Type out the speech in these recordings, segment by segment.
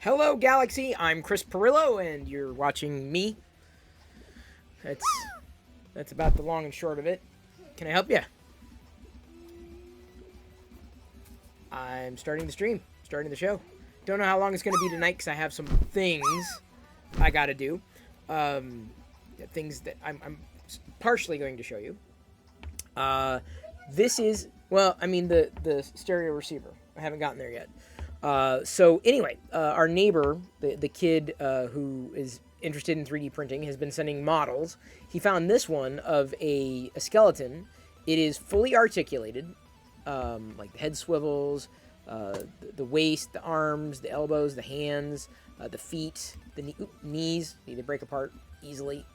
Hello, Galaxy. I'm Chris Perillo, and you're watching me. That's about the long and short of it. Can I help you? I'm starting the stream, starting the show. Don't know how long it's going to be tonight because I have some things I got to do. Things that I'm partially going to show you. This is, well, I mean, the stereo receiver. I haven't gotten there yet. So anyway, our neighbor, the kid who is interested in 3D printing, has been sending models. He found this one of a skeleton. It is fully articulated, like the head swivels, the waist, the arms, the elbows, the hands, the feet, the knees. They break apart easily.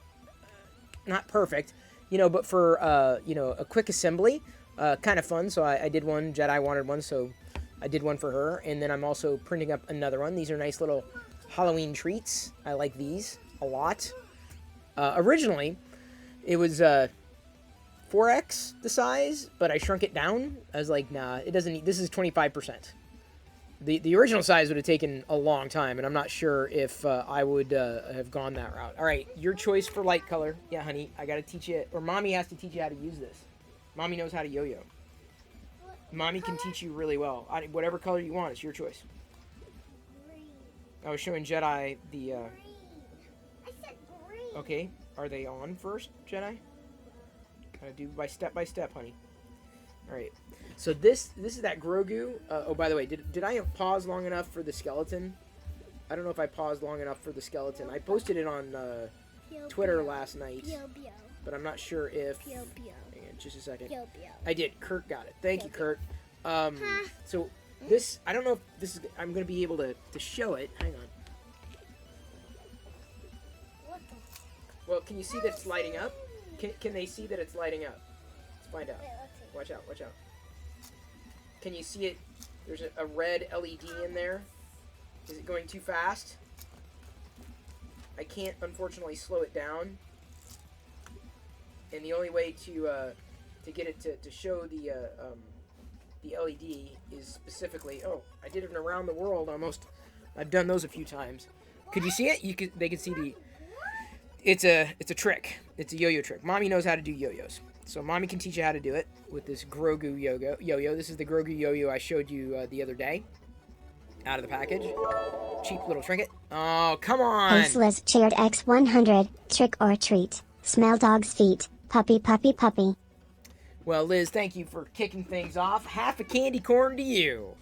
Not perfect, but for, a quick assembly, kind of fun. So I did one. Jedi wanted one, so I did one for her. And then I'm also printing up another one. These are nice little Halloween treats. I like these a lot. Originally, it was 4x the size, but I shrunk it down. I was like, nah, it doesn't need, this is 25%. The original size would have taken a long time, and I'm not sure if I would have gone that route. All right, your choice for light color. Yeah, honey, I got to teach you, or Mommy has to teach you how to use this. Mommy knows how to yo-yo. Mommy can teach you really well. Whatever color you want, it's your choice. Green. I was showing Jedi the... Green. I said green. Okay, are they on first, Jedi? Gotta do step by step, honey. All right. So this is that Grogu. Oh, by the way, did I pause long enough for the skeleton? I don't know if I paused long enough for the skeleton. I posted it on Twitter last night, but I'm not sure if... Hang on, just a second. I did. Kurt got it. Thank you, Kurt. So this, I don't know if this is... I'm going to be able to show it. Hang on. What the? Well, can you see that it's lighting up? Can they see that it's lighting up? Let's find out. Wait, let's see. Watch out, watch out. Can you see it? There's a red LED in there. Is it going too fast? I can't, unfortunately, slow it down. And the only way to get it to show the LED is specifically... Oh, I did it in Around the World almost. I've done those a few times. Could you see it? They could see the... It's a trick. It's a yo-yo trick. Mommy knows how to do yo-yos. So Mommy can teach you how to do it with this Grogu yo-yo. This is the Grogu yo-yo I showed you the other day. Out of the package. Cheap little trinket. Oh, come on! Faceless cheered X100, trick or treat. Smell dog's feet, puppy puppy puppy. Well, Liz, thank you for kicking things off. Half a candy corn to you.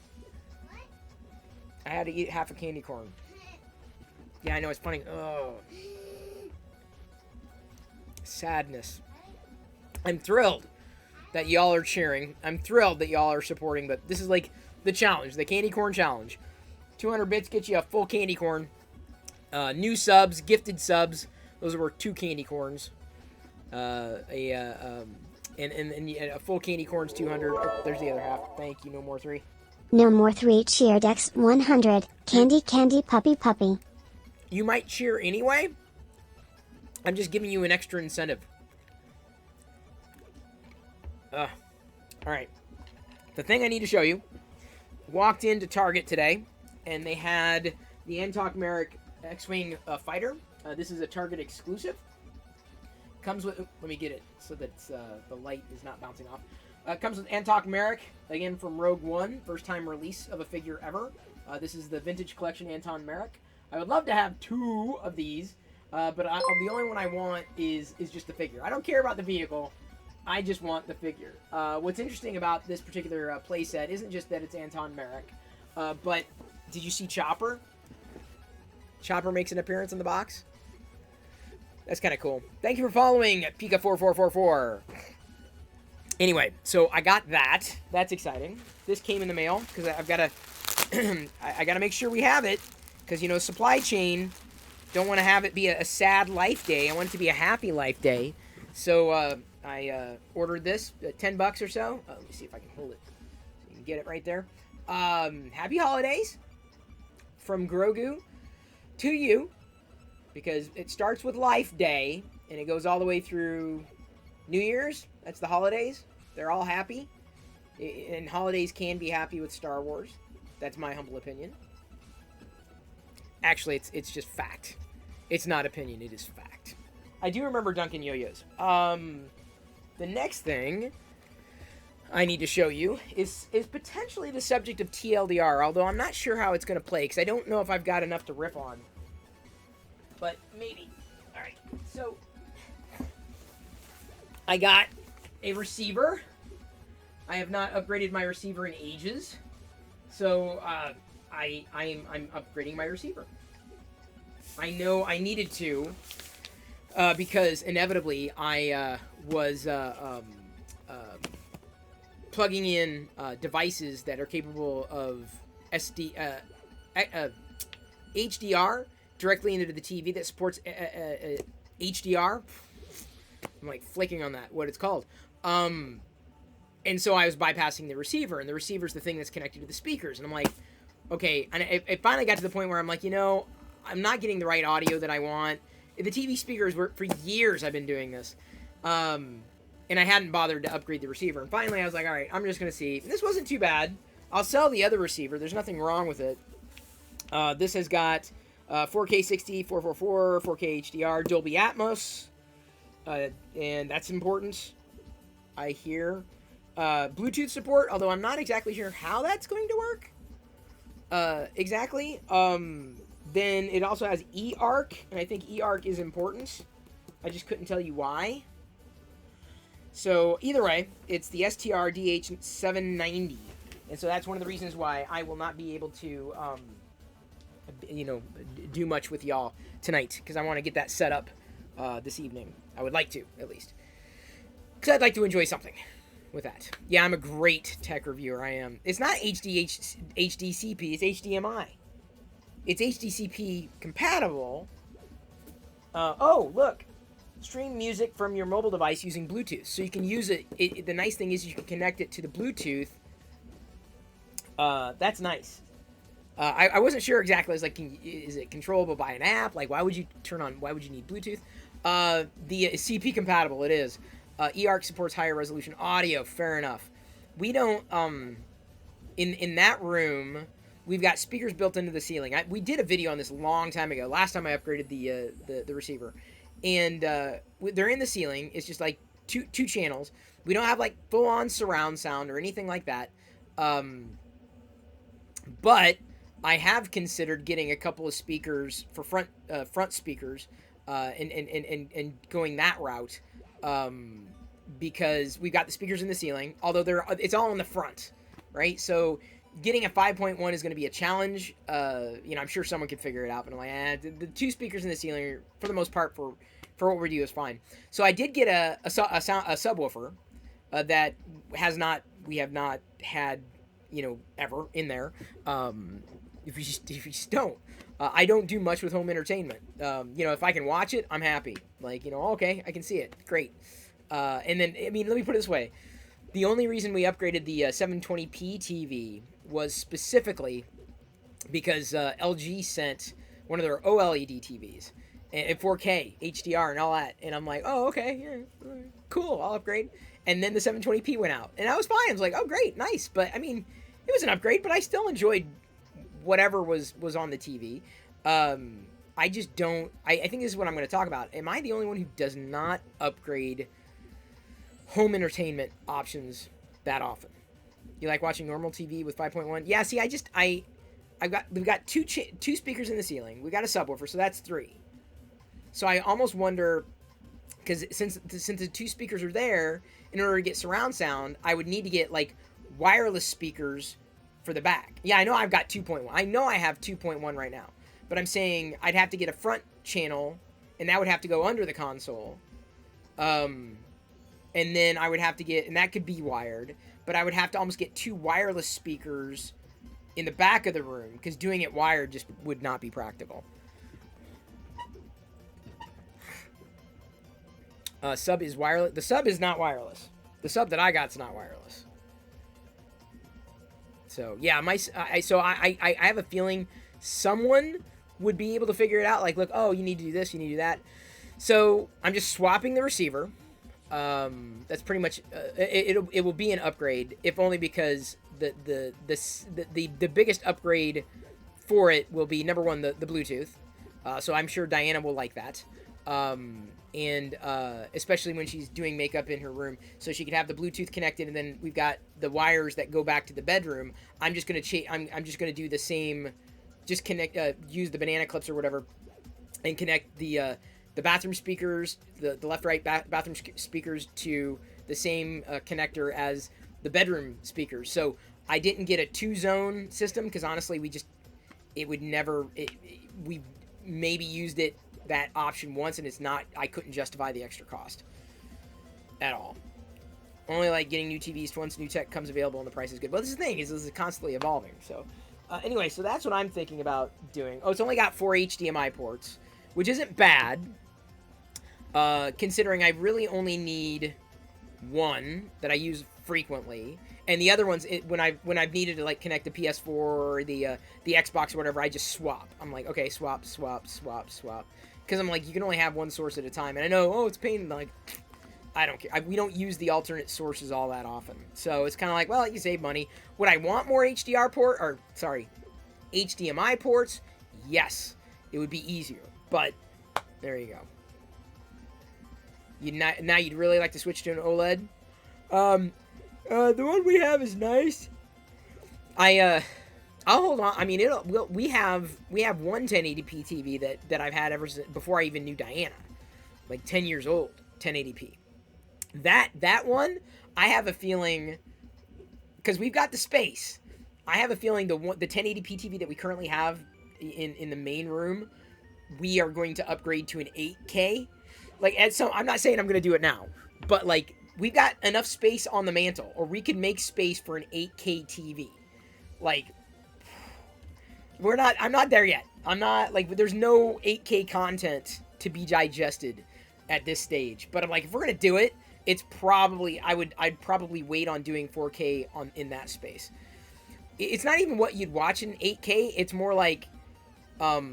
I had to eat half a candy corn. Yeah, I know, it's funny. Oh. Sadness. I'm thrilled that y'all are cheering. I'm thrilled that y'all are supporting, but this is like the challenge, the candy corn challenge. 200 bits gets you a full candy corn. New subs, gifted subs. Those are worth 2 candy corns. And a full candy corn's 200. Oh, there's the other half. Thank you. No more 3. No more 3 cheered X100, candy candy puppy puppy. You might cheer anyway. I'm just giving you an extra incentive. Alright. The thing I need to show you. Walked into Target today, and they had the Antok Merrick X-Wing fighter. This is a Target exclusive. Comes with... Let me get it so that the light is not bouncing off. Comes with Antok Merrick, again from Rogue One. First time release of a figure ever. This is the Vintage Collection Anton Merrick. I would love to have 2 of these, but the only one I want is just the figure. I don't care about the vehicle. I just want the figure. What's interesting about this particular playset isn't just that it's Anton Merrick, but did you see Chopper? Chopper makes an appearance in the box. That's kind of cool. Thank you for following Pika4444. Anyway, so I got that. That's exciting. This came in the mail because I've got to I got to make sure we have it because supply chain don't want to have it be a sad life day. I want it to be a happy life day. So I ordered this, $10 or so. Let me see if I can hold it so you can get it right there. Happy holidays from Grogu to you, because it starts with Life Day and it goes all the way through New Year's. That's the holidays. They're all happy, and holidays can be happy with Star Wars. That's my humble opinion. Actually, it's just fact. It's not opinion. It is fact. I do remember Duncan yo-yos. The next thing I need to show you is potentially the subject of TLDR, although I'm not sure how it's going to play, because I don't know if I've got enough to riff on. But maybe. Alright, so I got a receiver. I have not upgraded my receiver in ages. So, I'm upgrading my receiver. I know I needed to, because inevitably I was plugging in devices that are capable of HDR directly into the TV that supports HDR. I'm like flicking on that, what it's called. And so I was bypassing the receiver, and the receiver's the thing that's connected to the speakers. And I'm like, okay. And it finally got to the point where I'm like, you know, I'm not getting the right audio that I want. The TV speakers were, for years I've been doing this. And I hadn't bothered to upgrade the receiver. And finally I was like, all right, I'm just going to see. And this wasn't too bad. I'll sell the other receiver. There's nothing wrong with it. This has got 4K 60, 444, 4K HDR, Dolby Atmos. And that's important, I hear. Bluetooth support, although I'm not exactly sure how that's going to work. Exactly. Then it also has eARC, and I think eARC is important. I just couldn't tell you why. So either way, it's the STR DH790, and so that's one of the reasons why I will not be able to, do much with y'all tonight, because I want to get that set up this evening. I would like to, at least, because I'd like to enjoy something with that. Yeah, I'm a great tech reviewer. I am. It's not HDCP. It's HDMI. It's HDCP compatible. Oh, look. Stream music from your mobile device using Bluetooth. So you can use it. The nice thing is you can connect it to the Bluetooth. That's nice. I wasn't sure exactly. I was like, is it controllable by an app? Like, why would you need Bluetooth? The CP compatible, it is. eARC supports higher resolution audio. Fair enough. We don't, in that room, we've got speakers built into the ceiling. We did a video on this a long time ago. Last time I upgraded the receiver. And they're in the ceiling. It's just like two channels. We don't have like full-on surround sound or anything like that. But I have considered getting a couple of speakers for front speakers, and going that route. Because we've got the speakers in the ceiling, although it's all in the front, right? So getting a 5.1 is going to be a challenge. I'm sure someone could figure it out, but I'm like, the two speakers in the ceiling, for the most part, for what we do is fine. So I did get a subwoofer that we have not had, ever in there. If you just don't. I don't do much with home entertainment. If I can watch it, I'm happy. Like, okay, I can see it. Great. And then, let me put it this way. The only reason we upgraded the 720p TV was specifically because LG sent one of their OLED TVs and 4K HDR and all that. And I'm like, oh, okay, yeah, cool, I'll upgrade. And then the 720p went out. And I was fine. I was like, oh, great, nice. But, it was an upgrade, but I still enjoyed whatever was on the TV. I just don't... I think this is what I'm going to talk about. Am I the only one who does not upgrade home entertainment options that often? You like watching normal TV with 5.1? Yeah, see, we've got two speakers in the ceiling. We got a subwoofer, so that's 3. So I almost wonder, because since the two speakers are there, in order to get surround sound, I would need to get like wireless speakers for the back. Yeah, I know I've got 2.1. I know I have 2.1 right now. But I'm saying I'd have to get a front channel, and that would have to go under the console. And then I would have to get, and that could be wired, but I would have to almost get 2 wireless speakers in the back of the room, because doing it wired just would not be practical. Sub is wireless. The sub is not wireless. The sub that I got's not wireless. So yeah, I have a feeling someone would be able to figure it out. Like, look, oh, you need to do this, you need to do that. So I'm just swapping the receiver. That's pretty much it will be an upgrade, if only because the biggest upgrade for it will be, number one, the Bluetooth. So I'm sure Diana will like that. And especially when she's doing makeup in her room, so she can have the Bluetooth connected, and then we've got the wires that go back to the bedroom. I'm just gonna I'm just gonna do the same, just connect, use the banana clips or whatever, and connect the bathroom speakers, the left-right bathroom speakers to the same connector as the bedroom speakers. So I didn't get a 2-zone system because honestly, it would never. We maybe used that option once, and it's not. I couldn't justify the extra cost at all. Only like getting new TVs once new tech comes available and the price is good. But this is the thing, this is constantly evolving. So anyway, so that's what I'm thinking about doing. Oh, it's only got 4 HDMI ports, which isn't bad, considering I really only need one that I use frequently, and the other ones, when I've needed to like connect the PS4 or the Xbox or whatever, I just swap. I'm like, okay, swap, because I'm like, you can only have one source at a time, and I know, oh, it's pain. Like, I don't care. We don't use the alternate sources all that often, so it's kind of like, well, you save money. Would I want more HDMI ports? Yes, it would be easier, but there you go. Now you'd really like to switch to an OLED? The one we have is nice. I'll hold on. I mean, we have one 1080p TV that I've had ever since before I even knew Diana, like 10 years old, 1080p. That one, I have a feeling, because we've got the space, I have a feeling the 1080p TV that we currently have in the main room, we are going to upgrade to an 8K. Like, I'm not saying I'm going to do it now, but like, we've got enough space on the mantle, or we could make space for an 8K TV. Like, I'm not there yet. I'm not, like, there's no 8K content to be digested at this stage. But I'm like, if we're going to do it, it's probably, I'd probably wait on doing 4K in that space. It's not even what you'd watch in 8K. It's more like, the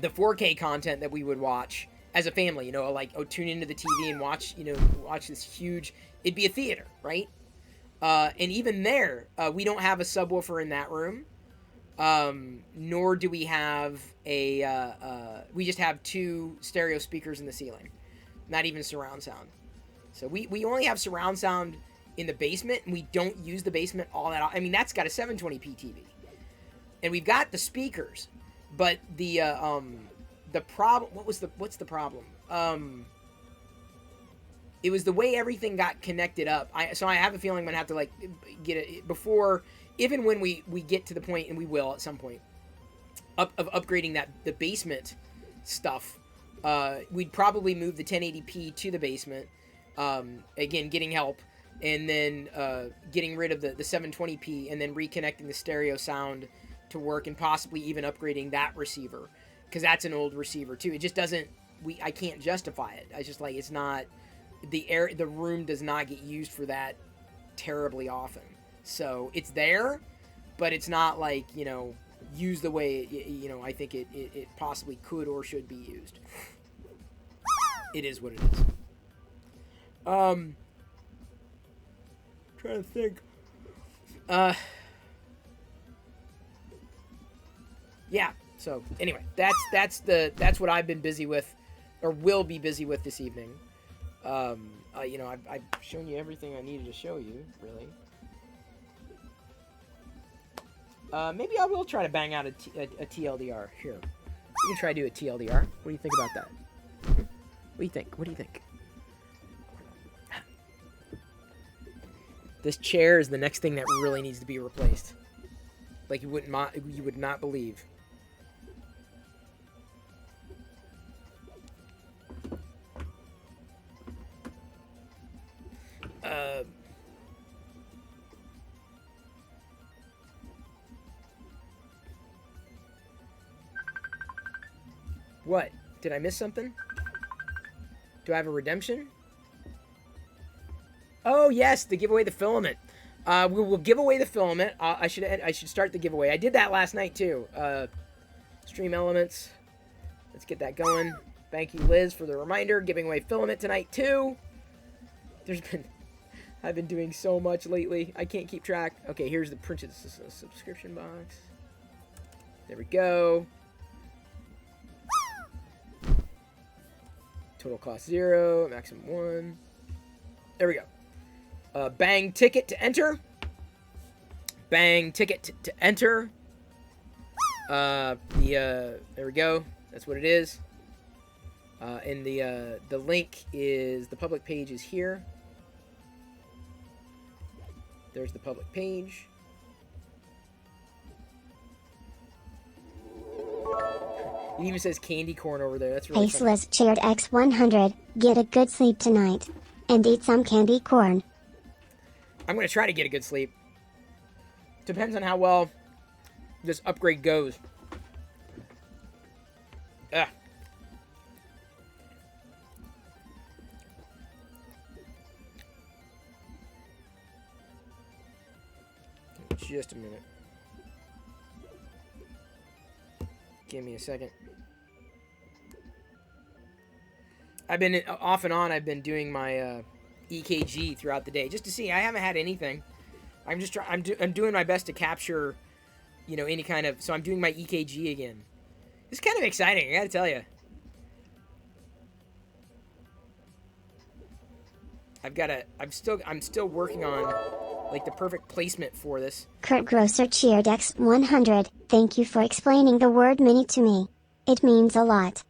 4K content that we would watch as a family, you know, like, tune into the TV and watch this huge, it'd be a theater, right? And even there, we don't have a subwoofer in that room, nor do we have we just have 2 stereo speakers in the ceiling, not even surround sound. So we only have surround sound in the basement, and we don't use the basement all that. I mean, that's got a 720p TV, and we've got the speakers, but the problem, what's the problem? It was the way everything got connected up. So I have a feeling I'm gonna have to like get it before, even when we get to the point, and we will at some point, of upgrading the basement stuff. We'd probably move the 1080p to the basement. Again, getting help, and then getting rid of the 720p, and then reconnecting the stereo sound to work, and possibly even upgrading that receiver, because that's an old receiver too. It just doesn't. I can't justify it. I just like, it's not. The room does not get used for that terribly often. So it's there, but it's not like, used the way, I think it possibly could or should be used. It is what it is. Trying to think. Yeah. So anyway, that's what I've been busy with, or will be busy with this evening. I've shown you everything I needed to show you, really. Maybe I will try to bang out a TLDR. Here, we can try to do a TLDR. What do you think about that? What do you think? What do you think? This chair is the next thing that really needs to be replaced. Like, you would not believe. What? Did I miss something? Do I have a redemption? Oh yes, to give away the filament. We will give away the filament. I should start the giveaway. I did that last night too. Stream elements. Let's get that going. Thank you, Liz, for the reminder. Giving away filament tonight too. I've been doing so much lately. I can't keep track. Okay, here's the printed subscription box. There we go. Total cost 0. Maximum 1. There we go. Bang ticket to enter. Bang ticket to enter. There we go. That's what it is. And the link is, the public page is here. There's the public page. It even says candy corn over there. That's really funny. Faceless cheered X100, get a good sleep tonight. And eat some candy corn. I'm going to try to get a good sleep. Depends on how well this upgrade goes. Ah. Just a minute. Give me a second. I've been off and on. I've been doing my EKG throughout the day just to see. I haven't had anything. I'm just I'm doing my best to capture, you know, any kind of. So I'm doing my EKG again. It's kind of exciting. I got to tell you. I'm still working on like the perfect placement for this. Kurt Grosser cheered X100, thank you for explaining the word mini to me. It means a lot.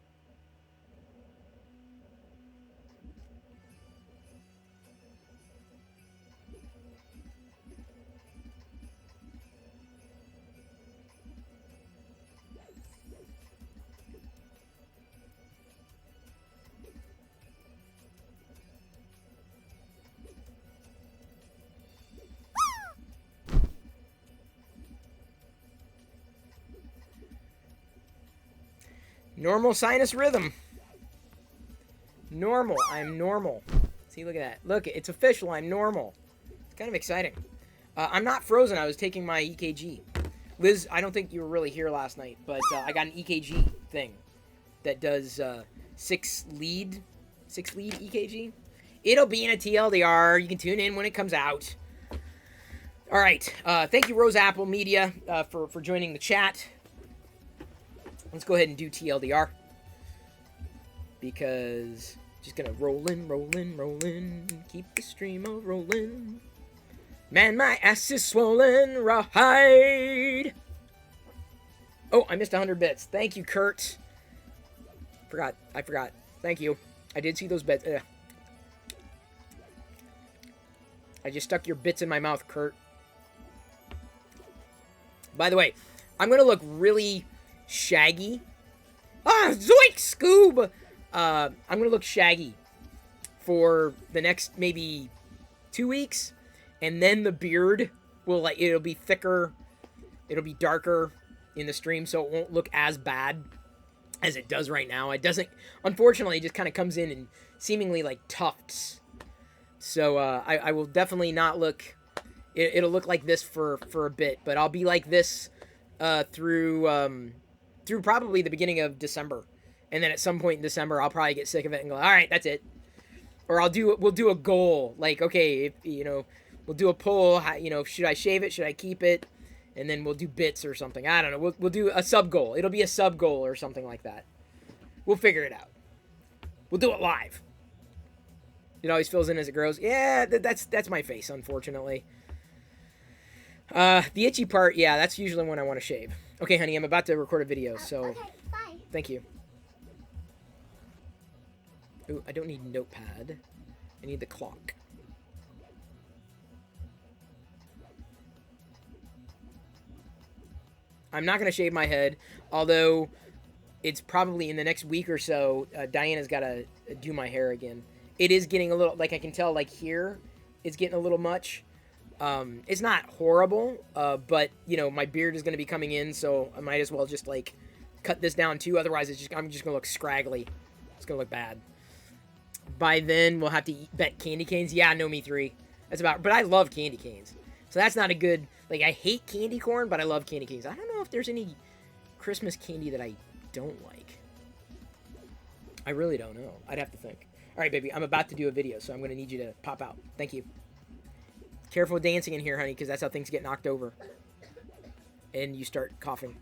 Normal sinus rhythm. Normal. I'm normal. See, look at that. Look, it's official. I'm normal. It's kind of exciting. I'm not frozen. I was taking my EKG. Liz, I don't think you were really here last night, but I got an EKG thing that does 6 lead EKG. It'll be in a TLDR. You can tune in when it comes out. All right. Thank you, Rose Apple Media, for joining the chat. Let's go ahead and do TLDR. Because just gonna rollin', keep the stream a rollin'. Man, my ass is swollen, rawhide. Oh, I missed 100 bits. Thank you, Kurt. I forgot. Thank you. I did see those bits. Ugh. I just stuck your bits in my mouth, Kurt. By the way, I'm gonna look really shaggy. Ah, zoink, Scoob! I'm gonna look shaggy for the next maybe 2 weeks, and then the beard will it'll be thicker, it'll be darker in the stream, so it won't look as bad as it does right now. It doesn't, unfortunately, it just kind of comes in and seemingly like tufts. So I will definitely not look. It'll look like this for a bit, but I'll be like this through probably the beginning of December, and then at some point in December I'll probably get sick of it and go, all right, that's it. Or we'll do a goal, like, okay, if, you know, we'll do a poll, you know, should I shave it, should I keep it, and then we'll do bits or something. I don't know. We'll do a sub goal. It'll be a sub goal or something like that. We'll figure it out. We'll do it live. It always fills in as it grows. Yeah, that's my face, unfortunately. The itchy part, yeah, that's usually when I want to shave. Okay, honey, I'm about to record a video, so Okay, bye. thank you. Ooh, I don't need notepad. I need the clock. I'm not going to shave my head, although it's probably in the next week or so, Diana's got to do my hair again. It is getting a little, like I can tell, like here, it's getting a little much. It's not horrible, but, you know, my beard is going to be coming in, so I might as well just, like, cut this down, too. Otherwise, I'm just going to look scraggly. It's going to look bad. By then, we'll have to bet candy canes. Yeah, no, me 3. But I love candy canes. So that's not a good, like, I hate candy corn, but I love candy canes. I don't know if there's any Christmas candy that I don't like. I really don't know. I'd have to think. All right, baby, I'm about to do a video, so I'm going to need you to pop out. Thank you. Careful dancing in here, honey, because that's how things get knocked over. And you start coughing.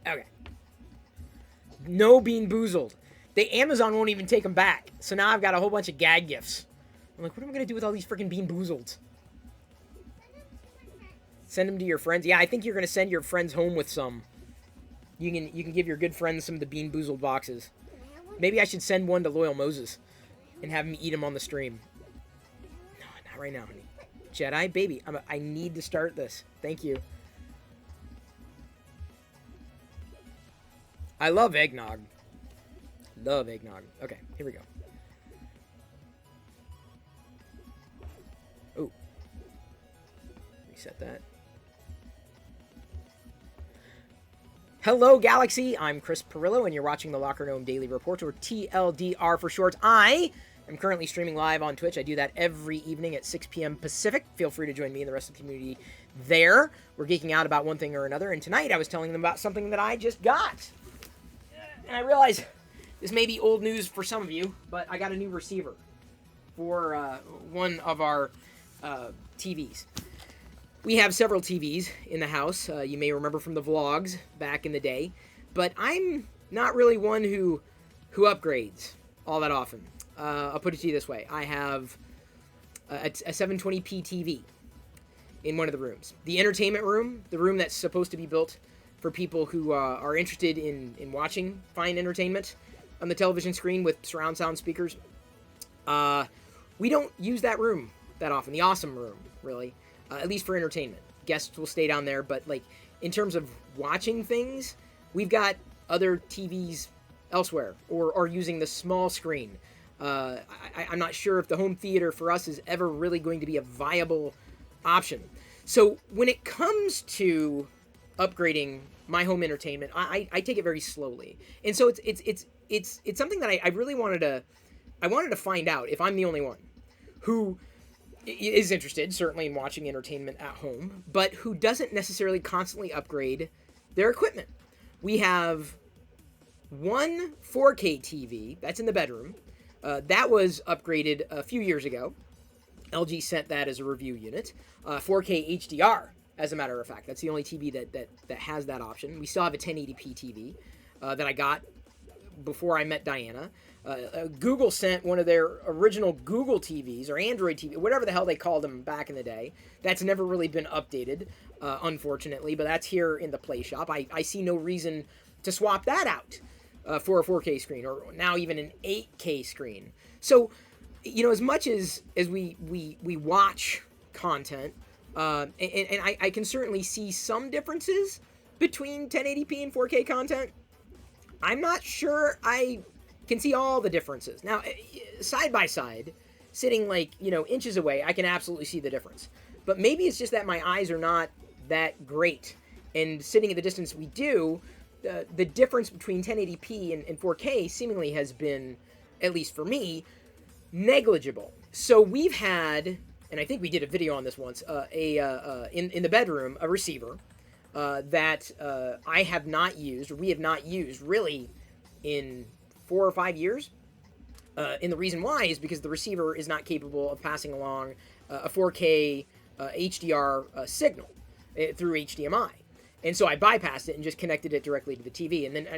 Okay. No Bean Boozled. The Amazon won't even take them back. So now I've got a whole bunch of gag gifts. I'm like, what am I going to do with all these freaking Bean Boozled? Send them to your friends. Yeah, I think you're going to send your friends home with some. You can give your good friends some of the Bean Boozled boxes. Maybe I should send one to Loyal Moses and have him eat them on the stream. No, not right now, honey. Jedi, baby, I need to start this. Thank you. I love eggnog. Love eggnog. Okay, here we go. Oh. Reset that. Hello, Galaxy. I'm Chris Perillo, and you're watching the Locker Gnome Daily Report, or TLDR for short. I am currently streaming live on Twitch. I do that every evening at 6 p.m. Pacific. Feel free to join me and the rest of the community there. We're geeking out about one thing or another, and tonight I was telling them about something that I just got. And I realize this may be old news for some of you, but I got a new receiver for one of our TVs. We have several TVs in the house. You may remember from the vlogs back in the day, but I'm not really one who upgrades all that often. I'll put it to you this way. I have a 720p TV in one of the rooms. The entertainment room, the room that's supposed to be built for people who are interested in watching fine entertainment on the television screen with surround sound speakers. We don't use that room that often. The awesome room, really. At least for entertainment. Guests will stay down there, but like in terms of watching things, we've got other TVs elsewhere, or using the small screen. I'm not sure if the home theater for us is ever really going to be a viable option. So when it comes to upgrading my home entertainment, I take it very slowly, and so it's something that I really wanted to find out if I'm the only one who is interested, certainly, in watching entertainment at home, but who doesn't necessarily constantly upgrade their equipment. We have one 4K TV that's in the bedroom. That was upgraded a few years ago. LG sent that as a review unit. 4K HDR, as a matter of fact. That's the only TV that has that option. We still have a 1080p TV that I got before I met Diana. Google sent one of their original Google TVs, or Android TV, whatever the hell they called them back in the day. That's never really been updated, unfortunately, but that's here in the Play Shop. I see no reason to swap that out for a 4K screen, or now even an 8K screen. So, you know, as much as we watch content, and I can certainly see some differences between 1080p and 4K content, I'm not sure I can see all the differences. Now, side by side, sitting like, you know, inches away, I can absolutely see the difference. But maybe it's just that my eyes are not that great. And sitting at the distance we do, the difference between 1080p and 4K seemingly has been, at least for me, negligible. So we've had, and I think we did a video on this once, in the bedroom, a receiver that I have not used, or we have not used, really, in 4 or 5 years. And the reason why is because the receiver is not capable of passing along a 4K HDR signal through HDMI. And so I bypassed it and just connected it directly to the TV. And then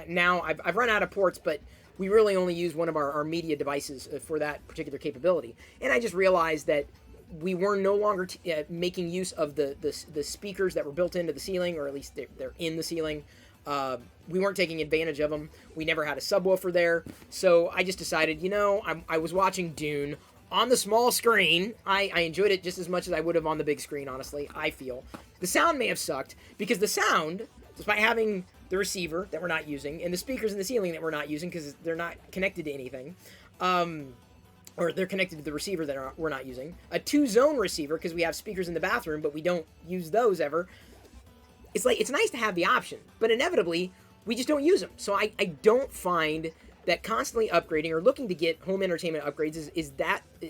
now I've run out of ports, but we really only use one of our media devices for that particular capability. And I just realized that we were no longer making use of the speakers that were built into the ceiling, or at least they're in the ceiling. We weren't taking advantage of them. We never had a subwoofer there. So I just decided, you know, I was watching Dune on the small screen. I enjoyed it just as much as I would have on the big screen, honestly, I feel. The sound may have sucked, because the sound, despite having the receiver that we're not using, and the speakers in the ceiling that we're not using because they're not connected to anything, or they're connected to the receiver that we're not using, a 2-zone receiver because we have speakers in the bathroom, but we don't use those ever. It's like, it's nice to have the option, but inevitably, we just don't use them. So I don't find that constantly upgrading or looking to get home entertainment upgrades is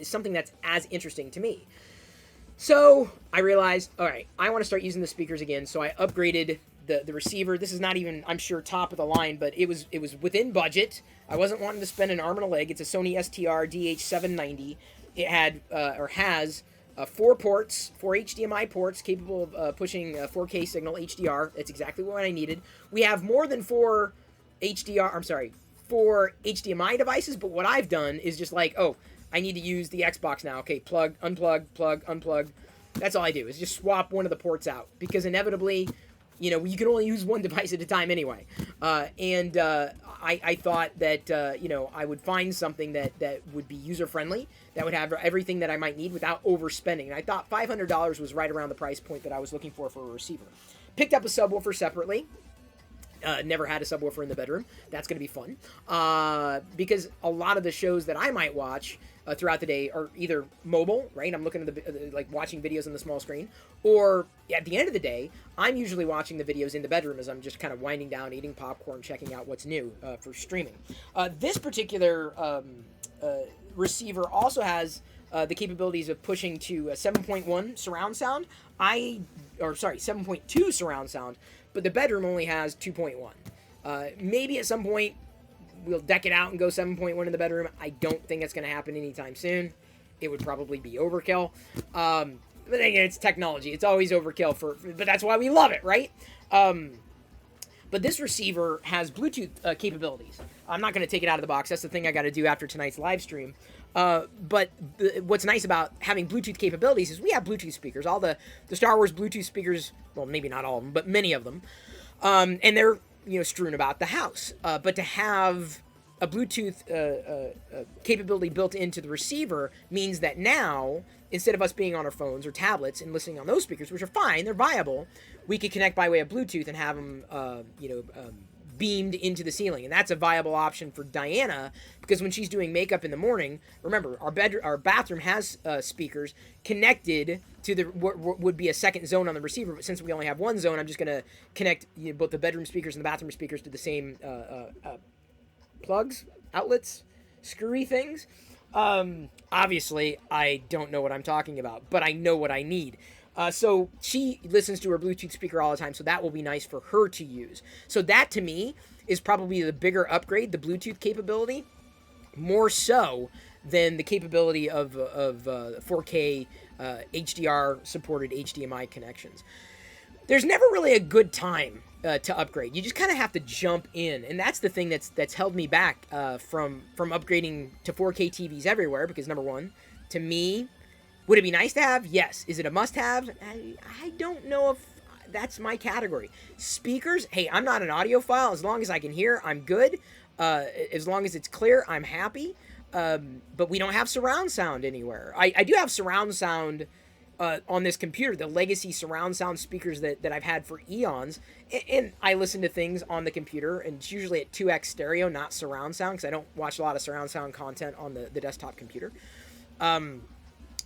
something that's as interesting to me. So I realized, all right, I want to start using the speakers again. So I upgraded the receiver. This is not even, I'm sure, top of the line, but it was within budget. I wasn't wanting to spend an arm and a leg. It's a Sony STR DH790. It had, or has, 4 ports, 4 HDMI ports capable of pushing 4K signal HDR. That's exactly what I needed. We have more than 4 4 HDMI devices, but what I've done is just like, oh, I need to use the Xbox now. Okay, plug, unplug, plug, unplug. That's all I do is just swap one of the ports out because inevitably, you know, you can only use one device at a time anyway. I thought that, you know, I would find something that would be user-friendly, that would have everything that I might need without overspending. And I thought $500 was right around the price point that I was looking for a receiver. Picked up a subwoofer separately. Never had a subwoofer in the bedroom. That's going to be fun. Because a lot of the shows that I might watch throughout the day are either mobile, right? I'm looking at like watching videos on the small screen, or at the end of the day, I'm usually watching the videos in the bedroom as I'm just kind of winding down, eating popcorn, checking out what's new for streaming. This particular receiver also has the capabilities of pushing to 7.1 surround sound. 7.2 surround sound, but the bedroom only has 2.1. Maybe at some point we'll deck it out and go 7.1 in the bedroom. I don't think it's going to happen anytime soon. It would probably be overkill. But again, it's technology. It's always overkill but that's why we love it, right? But this receiver has Bluetooth capabilities. I'm not going to take it out of the box. That's the thing I got to do after tonight's live stream. But what's nice about having Bluetooth capabilities is we have Bluetooth speakers. All the Star Wars Bluetooth speakers, well, maybe not all of them, but many of them. And they're, you know, strewn about the house. But to have a Bluetooth capability built into the receiver means that now, instead of us being on our phones or tablets and listening on those speakers, which are fine, they're viable, we could connect by way of Bluetooth and have them, beamed into the ceiling. And that's a viable option for Diana, because when she's doing makeup in the morning, remember, our bathroom has speakers connected to what would be a second zone on the receiver, but since we only have one zone, I'm just going to connect both the bedroom speakers and the bathroom speakers to the same plugs, outlets, screwy things. Obviously, I don't know what I'm talking about, but I know what I need. So she listens to her Bluetooth speaker all the time, so that will be nice for her to use. So that, to me, is probably the bigger upgrade, the Bluetooth capability, more so than the capability of 4K HDR-supported HDMI connections. There's never really a good time to upgrade. You just kind of have to jump in, and that's the thing that's held me back from upgrading to 4K TVs everywhere, because, number one, to me, would it be nice to have? Yes. Is it a must-have? I don't know if that's my category. Speakers, hey, I'm not an audiophile. As long as I can hear, I'm good. As long as it's clear, I'm happy. But we don't have surround sound anywhere. I do have surround sound on this computer, the legacy surround sound speakers that I've had for eons. And I listen to things on the computer, and it's usually at 2x stereo, not surround sound, because I don't watch a lot of surround sound content on the desktop computer.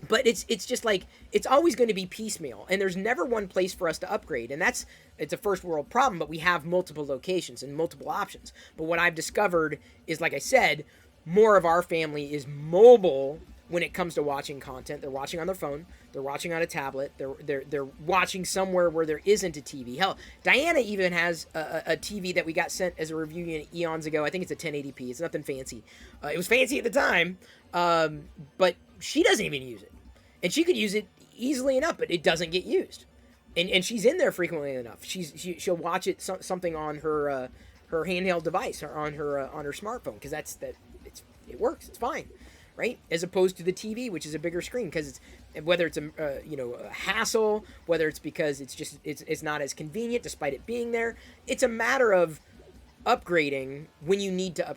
But it's just like, it's always going to be piecemeal, and there's never one place for us to upgrade, and it's a first world problem, but we have multiple locations and multiple options. But what I've discovered is, like I said, more of our family is mobile when it comes to watching content. They're watching on their phone, they're watching on a tablet, they're watching somewhere where there isn't a TV. Hell, Diana even has a TV that we got sent as a review eons ago. I think it's a 1080p. It's nothing fancy. It was fancy at the time, but she doesn't even use it. And she could use it easily enough, but it doesn't get used. And she's in there frequently enough. She'll watch it something on her handheld device or on her smartphone, because it works. It's fine, right? As opposed to the TV, which is a bigger screen, because whether it's a hassle, whether it's because it's not as convenient despite it being there. It's a matter of upgrading when you need to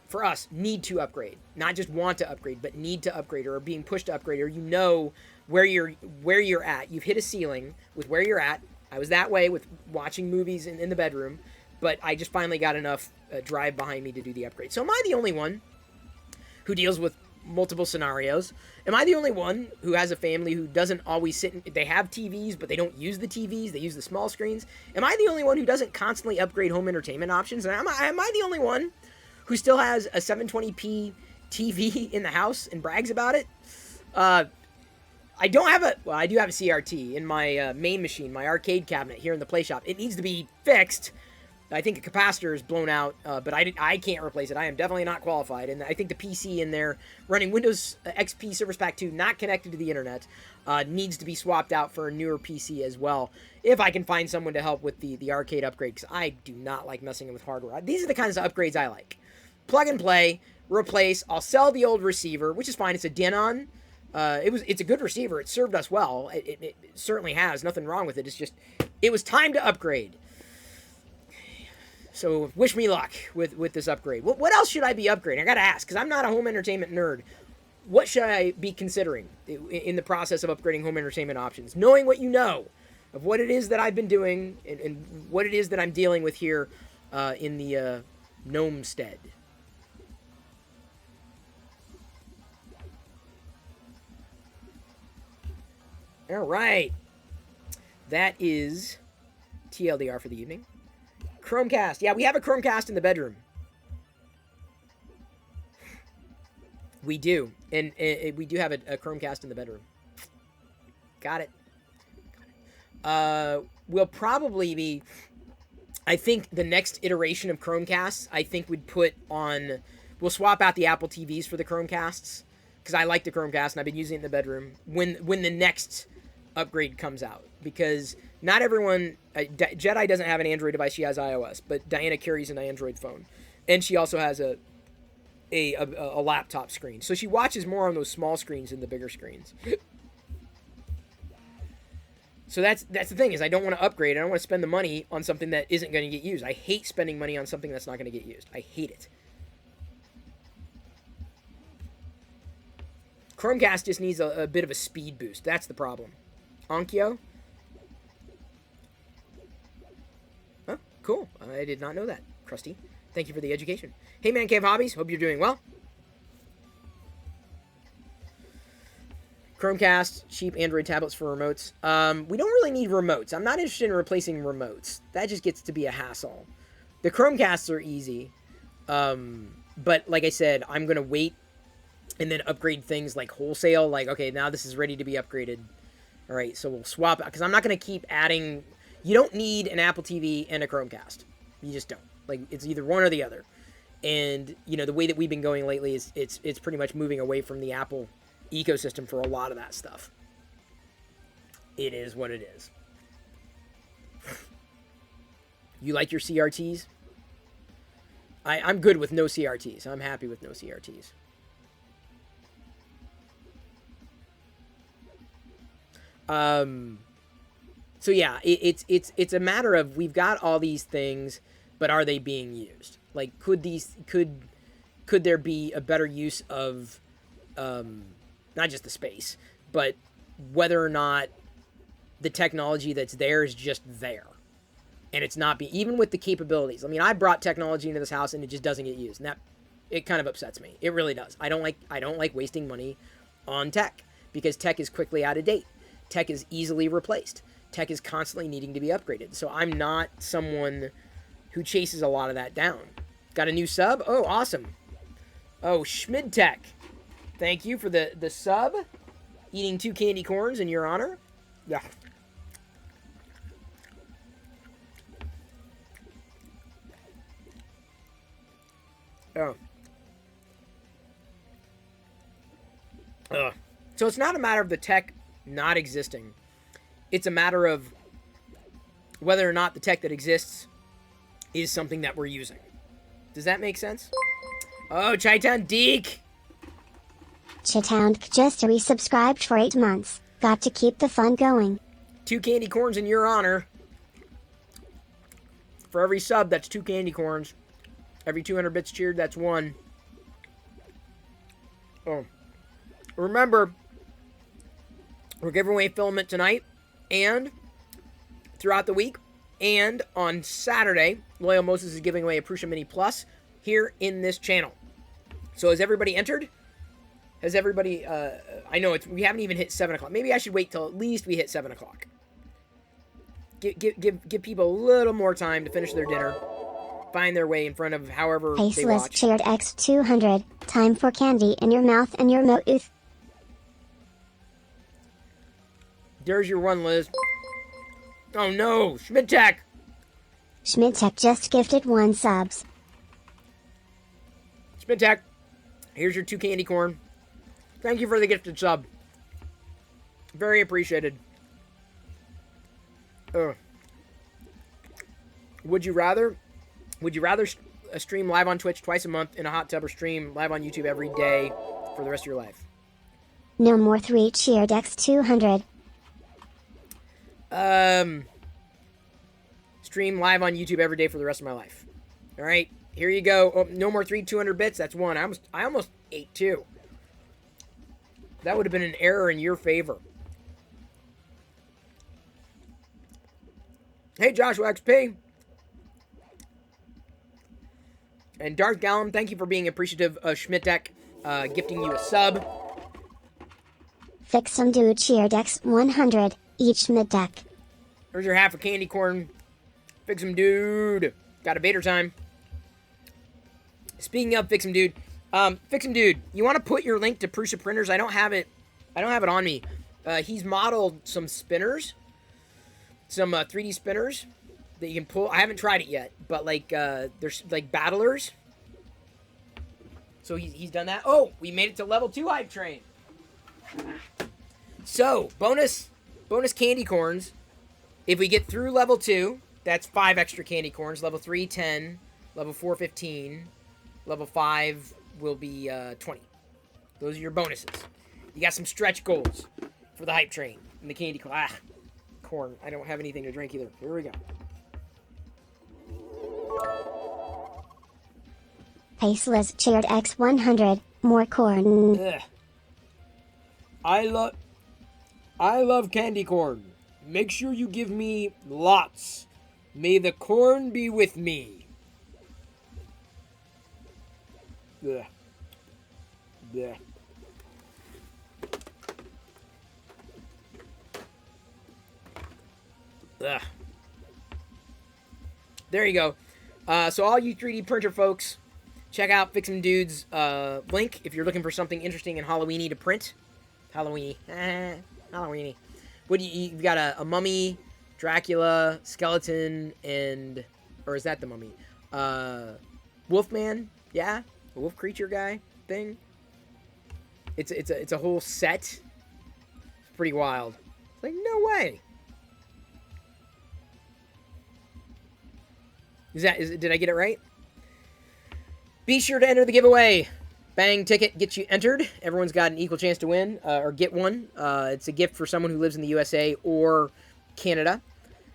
need to upgrade, not just want to upgrade, but need to upgrade, or being pushed to upgrade, or where you're at. You've hit a ceiling with where you're at. I was that way with watching movies in the bedroom, but I just finally got enough drive behind me to do the upgrade. So am I the only one who deals with multiple scenarios? Am I the only one who has a family who doesn't always they have TVs, but they don't use the TVs, they use the small screens? Am I the only one who doesn't constantly upgrade home entertainment options? And am I the only one who still has a 720p TV in the house and brags about it? I do have a CRT in my main machine, my arcade cabinet here in the play shop. It needs to be fixed, I think a capacitor is blown out, but I can't replace it. I am definitely not qualified. And I think the PC in there running Windows XP Service Pack 2, not connected to the internet, needs to be swapped out for a newer PC as well. If I can find someone to help with the arcade upgrade, because I do not like messing with hardware. These are the kinds of upgrades I like. Plug and play, replace. I'll sell the old receiver, which is fine. It's a Denon. It's a good receiver. It served us well. It certainly has. Nothing wrong with it. It's just, it was time to upgrade. So wish me luck with this upgrade. What else should I be upgrading? I gotta ask, because I'm not a home entertainment nerd. What should I be considering in the process of upgrading home entertainment options? Knowing what you know of what it is that I've been doing and what it is that I'm dealing with here in the Gnomestead. All right. That is TLDR for the evening. Chromecast. Yeah, we have a Chromecast in the bedroom. We do. And we do have a Chromecast in the bedroom. Got it. We'll probably be... I think the next iteration of Chromecasts, I think we'd put on... We'll swap out the Apple TVs for the Chromecasts. Because I like the Chromecast and I've been using it in the bedroom. When the next upgrade comes out. Because not everyone... Jedi doesn't have an Android device. She has iOS. But Diana carries an Android phone. And she also has a laptop screen. So she watches more on those small screens than the bigger screens. So that's the thing, is I don't want to upgrade. I don't want to spend the money on something that isn't going to get used. I hate spending money on something that's not going to get used. I hate it. Chromecast just needs a bit of a speed boost. That's the problem. Onkyo? Oh, cool. I did not know that. Krusty. Thank you for the education. Hey, Man Cave Hobbies. Hope you're doing well. Chromecast, cheap Android tablets for remotes. We don't really need remotes. I'm not interested in replacing remotes. That just gets to be a hassle. The Chromecasts are easy. But like I said, I'm going to wait and then upgrade things like wholesale. Like, okay, now this is ready to be upgraded. All right, so we'll swap out. Because I'm not going to keep adding... You don't need an Apple TV and a Chromecast. You just don't. Like, it's either one or the other. And, you know, the way that we've been going lately is it's pretty much moving away from the Apple ecosystem for a lot of that stuff. It is what it is. You like your CRTs? I'm good with no CRTs. I'm happy with no CRTs. So yeah, it's a matter of, we've got all these things, but are they being used? Like, could there be a better use of, not just the space, but whether or not the technology that's there is just there, and it's not even with the capabilities. I mean, I brought technology into this house and it just doesn't get used, and that, it kind of upsets me. It really does. I don't like wasting money on tech, because tech is quickly out of date. Tech is easily replaced. Tech is constantly needing to be upgraded. So I'm not someone who chases a lot of that down. Got a new sub? Oh, awesome. Oh, Schmidtech. Thank you for the sub. Eating 2 candy corns in your honor. Yeah. Oh. So it's not a matter of the tech not existing. It's a matter of whether or not the tech that exists is something that we're using. Does that make sense? Oh, Chi-Town Deke! Chi-Town just resubscribed for 8 months. Got to keep the fun going. 2 candy corns in your honor. For every sub, that's 2 candy corns. Every 200 bits cheered, that's 1. Oh. Remember, we're giving away Filament tonight, and throughout the week, and on Saturday, Loyal Moses is giving away a Prusa Mini Plus here in this channel. So has everybody entered? Has everybody, I know we haven't even hit 7 o'clock. Maybe I should wait till at least we hit 7 o'clock. Give people a little more time to finish their dinner, find their way in front of however they Faceless watch. cheered X200. Time for candy in your mouth and your mouth. There's your one, Liz. Oh no, Schmidtech! Schmidtech just gifted 1 subs. Spintac, here's your 2 candy corn. Thank you for the gifted sub. Very appreciated. Would you rather stream live on Twitch twice a month in a hot tub or stream live on YouTube every day for the rest of your life? No more 3 cheer decks 200. Stream live on YouTube every day for the rest of my life. All right, here you go. Oh, no more 200 bits. That's 1. I almost ate 2. That would have been an error in your favor. Hey, Joshua XP. And Darth Gallum, thank you for being appreciative of Schmidtech gifting you a sub. Fix some dude cheer decks 100, each Schmidtech. There's your half a candy corn. Fix 'em, dude. Got a Vader time. Speaking of Fix 'em, dude. Fix 'em, dude. You want to put your link to Prusa Printers? I don't have it on me. He's modeled some spinners. Some 3D spinners that you can pull. I haven't tried it yet, but like there's like battlers. So he's done that. Oh, we made it to level 2 hype train. So bonus candy corns. If we get through level 2, that's 5 extra candy corns. Level 3, 10. Level 4, 15. Level 5 will be 20. Those are your bonuses. You got some stretch goals for the hype train and the candy corn. Corn. I don't have anything to drink either. Here we go. Paceless cheered X 100, more corn. Ugh. I love candy corn. Make sure you give me lots. May the corn be with me. Ugh. Ugh. Ugh. There you go. So all you 3D printer folks, check out Fix 'em Dude's link if you're looking for something interesting and Halloweeny to print. Halloweeny. Halloweeny. What do you've got a mummy, Dracula, skeleton, and or is that the mummy? Wolfman, yeah? A wolf creature guy thing. It's a whole set. It's pretty wild. It's like, no way. Did I get it right? Be sure to enter the giveaway. Bang ticket gets you entered. Everyone's got an equal chance to win or get one. It's a gift for someone who lives in the USA or Canada.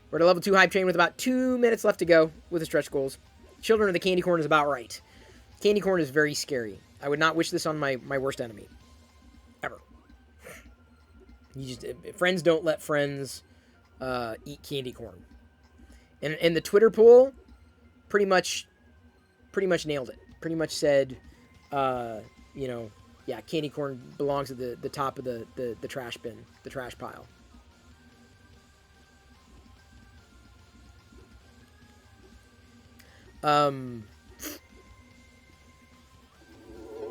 We're at a level 2 hype train with about 2 minutes left to go with the stretch goals. Children of the Candy Corn is about right. Candy corn is very scary. I would not wish this on my worst enemy. Ever. Friends don't let friends eat candy corn. And the Twitter poll pretty much nailed it. Pretty much said, yeah, candy corn belongs at the top of the trash bin, the trash pile.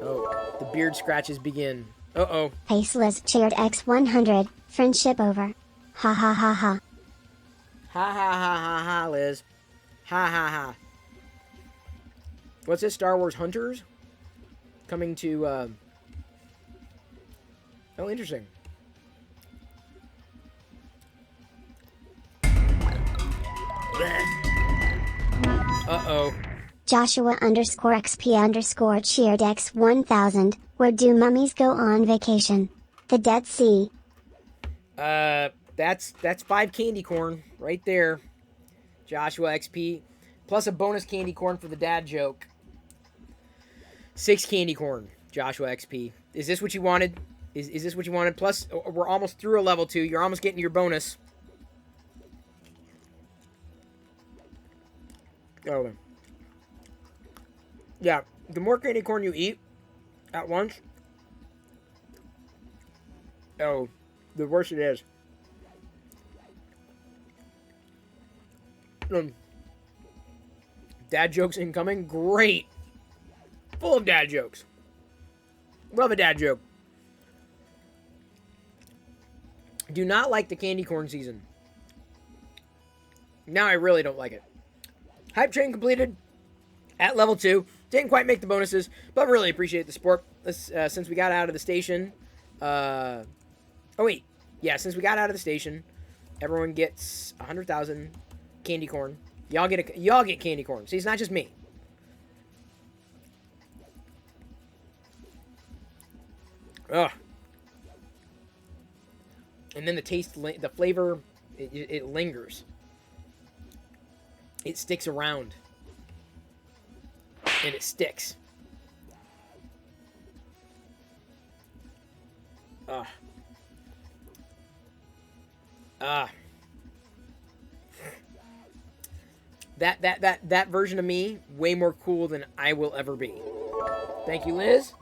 Oh, the beard scratches begin. Uh-oh. Paceless cheered X 100, friendship over. Ha ha ha ha. Ha ha ha ha ha, Liz. Ha ha ha. What's this? Star Wars Hunters? Coming to, oh, interesting. Uh-oh. Joshua _XP _ cheered X 1000, where do mummies go on vacation? The Dead Sea. That's 5 candy corn right there. Joshua XP. Plus a bonus candy corn for the dad joke. 6 candy corn, Joshua XP. Is this what you wanted? Is this what you wanted? Plus, we're almost through a level 2. You're almost getting your bonus. Oh. Yeah, the more candy corn you eat at once, oh, the worse it is. Dad jokes incoming? Great. Full of dad jokes. Love a dad joke. Do not like the candy corn season. Now I really don't like it. Hype train completed at level 2. Didn't quite make the bonuses, but really appreciate the support. Since we got out of the station. Oh, wait. Yeah, since we got out of the station, everyone gets 100,000 candy corn. Y'all get candy corn. See, it's not just me. Ugh. And then the taste, the flavor, it lingers. It sticks around. And it sticks. Ugh. That version of me, way more cool than I will ever be. Thank you, Liz.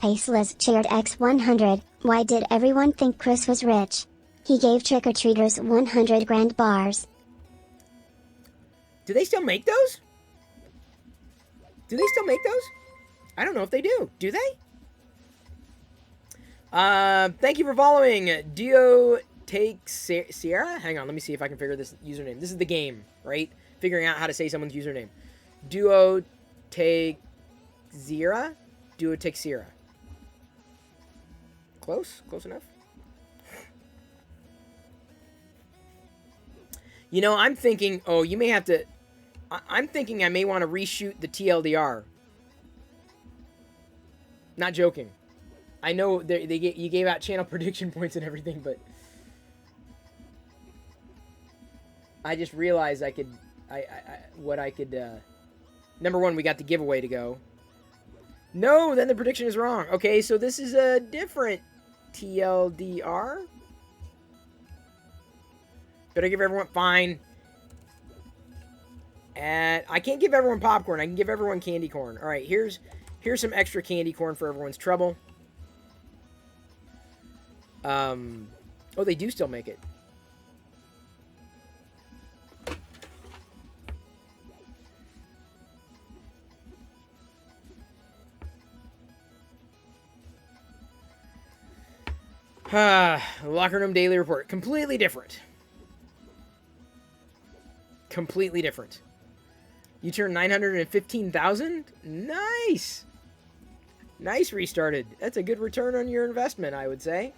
Faceless cheered X100. Why did everyone think Chris was rich? He gave trick-or-treaters 100 grand bars. Do they still make those? I don't know if they do. Do they? Thank you for following. Dio Take Sierra? Hang on, let me see if I can figure this username. This is the game, right? Figuring out how to say someone's username. Duo Take Zira? Duo Take Sierra. Close? Close enough? You know, I'm thinking, oh, you may have to... I'm thinking I may want to reshoot the TLDR. Not joking. I know you gave out channel prediction points and everything, but... I just realized I could... Number one, we got the giveaway to go. No, then the prediction is wrong. Okay, so this is a different TLDR. Better give everyone... Fine. And I can't give everyone popcorn. I can give everyone candy corn. All right, here's some extra candy corn for everyone's trouble. Oh, they do still make it. Locker Room Daily Report. Completely different. Completely different. You turned 915,000? Nice! Nice restarted. That's a good return on your investment, I would say.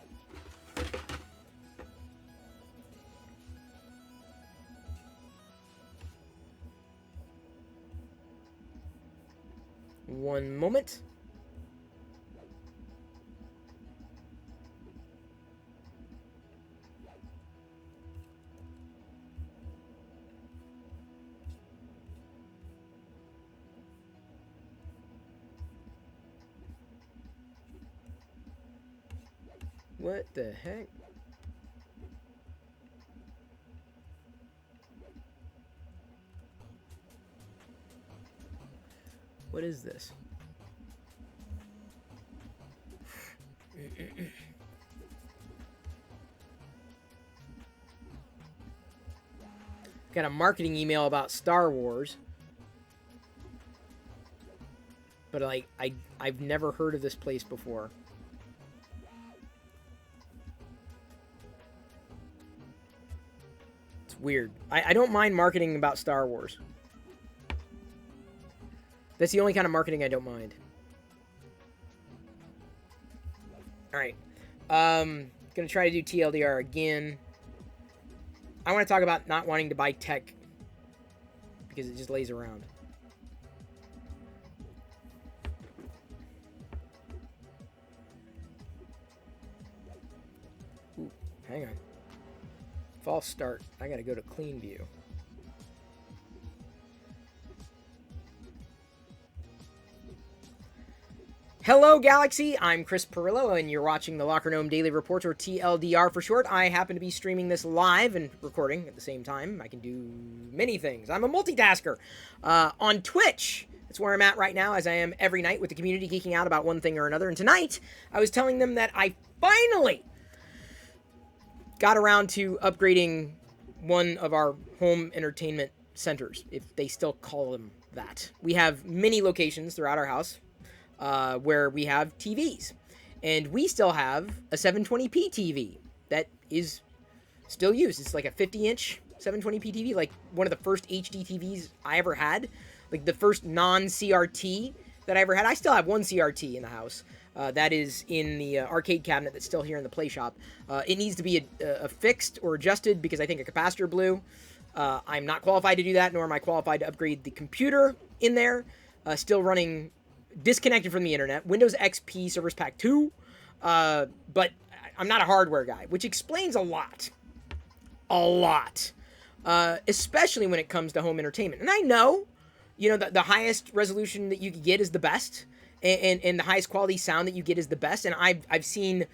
One moment. What the heck? What is this? Got a marketing email about Star Wars. But like I've never heard of this place before. Weird. I don't mind marketing about Star Wars. That's the only kind of marketing I don't mind. Alright. Gonna try to do TLDR again. I want to talk about not wanting to buy tech. Because it just lays around. Ooh, hang on. False start. I gotta go to clean view. Hello, Galaxy. I'm Chris Perillo, and you're watching the Locker Gnome Daily Report, or TLDR for short. I happen to be streaming this live and recording at the same time. I can do many things. I'm a multitasker. On Twitch, that's where I'm at right now, as I am every night with the community geeking out about one thing or another. And tonight, I was telling them that I finally got around to upgrading one of our home entertainment centers, if they still call them that. We have many locations throughout our house where we have TVs. And we still have a 720p TV that is still used. It's like a 50-inch 720p TV, like one of the first HD TVs I ever had, like the first non-CRT that I ever had. I still have one CRT in the house. That is in the arcade cabinet that's still here in the play shop. It needs to be a fixed or adjusted because I think a capacitor blew. I'm not qualified to do that, nor am I qualified to upgrade the computer in there. Still running disconnected from the internet. Windows XP Service Pack 2. But I'm not a hardware guy, which explains a lot. A lot. Especially when it comes to home entertainment. And I know, the highest resolution that you can get is the best. And the highest quality sound that you get is the best. And I've seen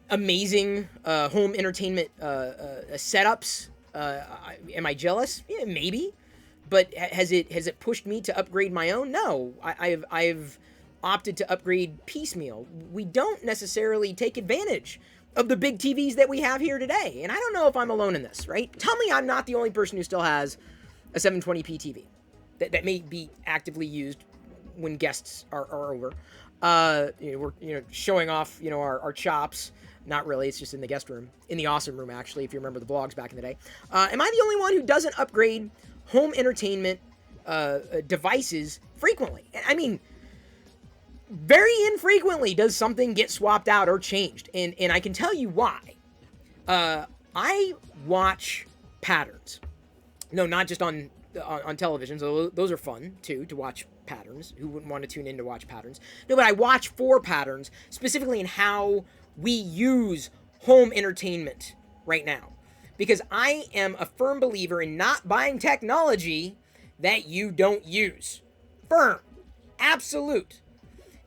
amazing home entertainment setups. Am I jealous? Yeah, maybe. But has it pushed me to upgrade my own? No. I've opted to upgrade piecemeal. We don't necessarily take advantage of the big TVs that we have here today. And I don't know if I'm alone in this, right? Tell me I'm not the only person who still has a 720p TV that may be actively used when guests are over. We're showing off our chops. Not really, it's just in the guest room. In the awesome room, actually, if you remember the vlogs back in the day. Am I the only one who doesn't upgrade home entertainment devices frequently? I mean, very infrequently does something get swapped out or changed. And I can tell you why. I watch patterns. No, not just on television. So those are fun, too, to watch patterns. Who wouldn't want to tune in to watch patterns? No, but I watch for patterns, specifically in how we use home entertainment right now. Because I am a firm believer in not buying technology that you don't use. Firm. Absolute.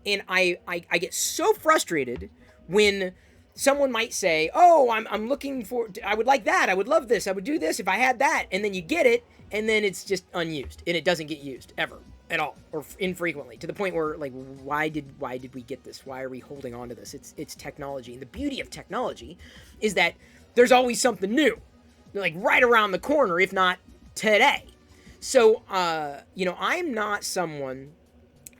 And I get so frustrated when someone might say, oh, I'm looking for, I would like that, I would love this, I would do this if I had that, and then you get it, and then it's just unused, and it doesn't get used, ever, at all, or infrequently, to the point where, like, why did we get this? Why are we holding on to this? It's technology, and the beauty of technology is that there's always something new, like, right around the corner, if not today. So, I'm not someone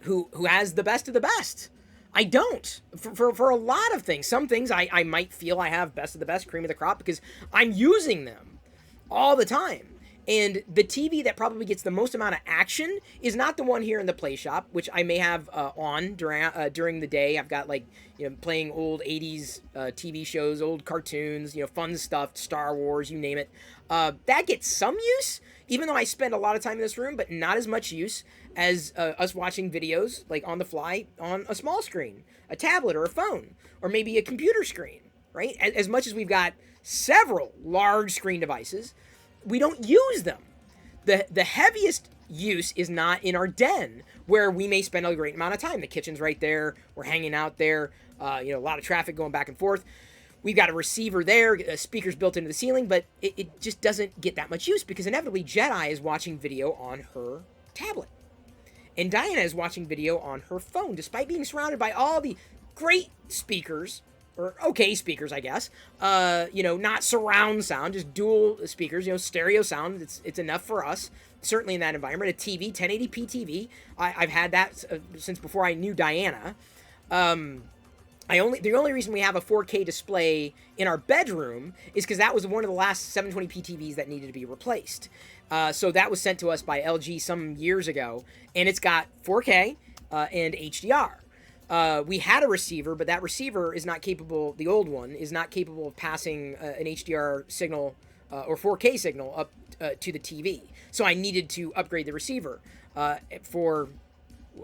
who has the best of the best. I don't. For a lot of things. Some things I might feel I have best of the best, cream of the crop, because I'm using them all the time. And the TV that probably gets the most amount of action is not the one here in the play shop, which I may have on during the day. I've got, like, playing old 80s TV shows, old cartoons, fun stuff, Star Wars, you name it. That gets some use, even though I spend a lot of time in this room, but not as much use as us watching videos, like, on the fly on a small screen, a tablet or a phone, or maybe a computer screen, right? As much as we've got several large screen devices, we don't use them. The heaviest use is not in our den, where we may spend a great amount of time. The kitchen's right there. We're hanging out there. A lot of traffic going back and forth. We've got a receiver there, speakers built into the ceiling, but it just doesn't get that much use because inevitably Jedi is watching video on her tablet. And Diana is watching video on her phone, despite being surrounded by all the great speakers, or okay speakers, I guess. Not surround sound, just dual speakers, stereo sound. It's enough for us, certainly in that environment. A TV, 1080p TV. I've had that since before I knew Diana. The only reason we have a 4K display in our bedroom is because that was one of the last 720p TVs that needed to be replaced. So that was sent to us by LG some years ago, and it's got 4K and HDR. We had a receiver, but that receiver is not capable, the old one, is not capable of passing an HDR signal or 4K signal up to the TV. So I needed to upgrade the receiver. For,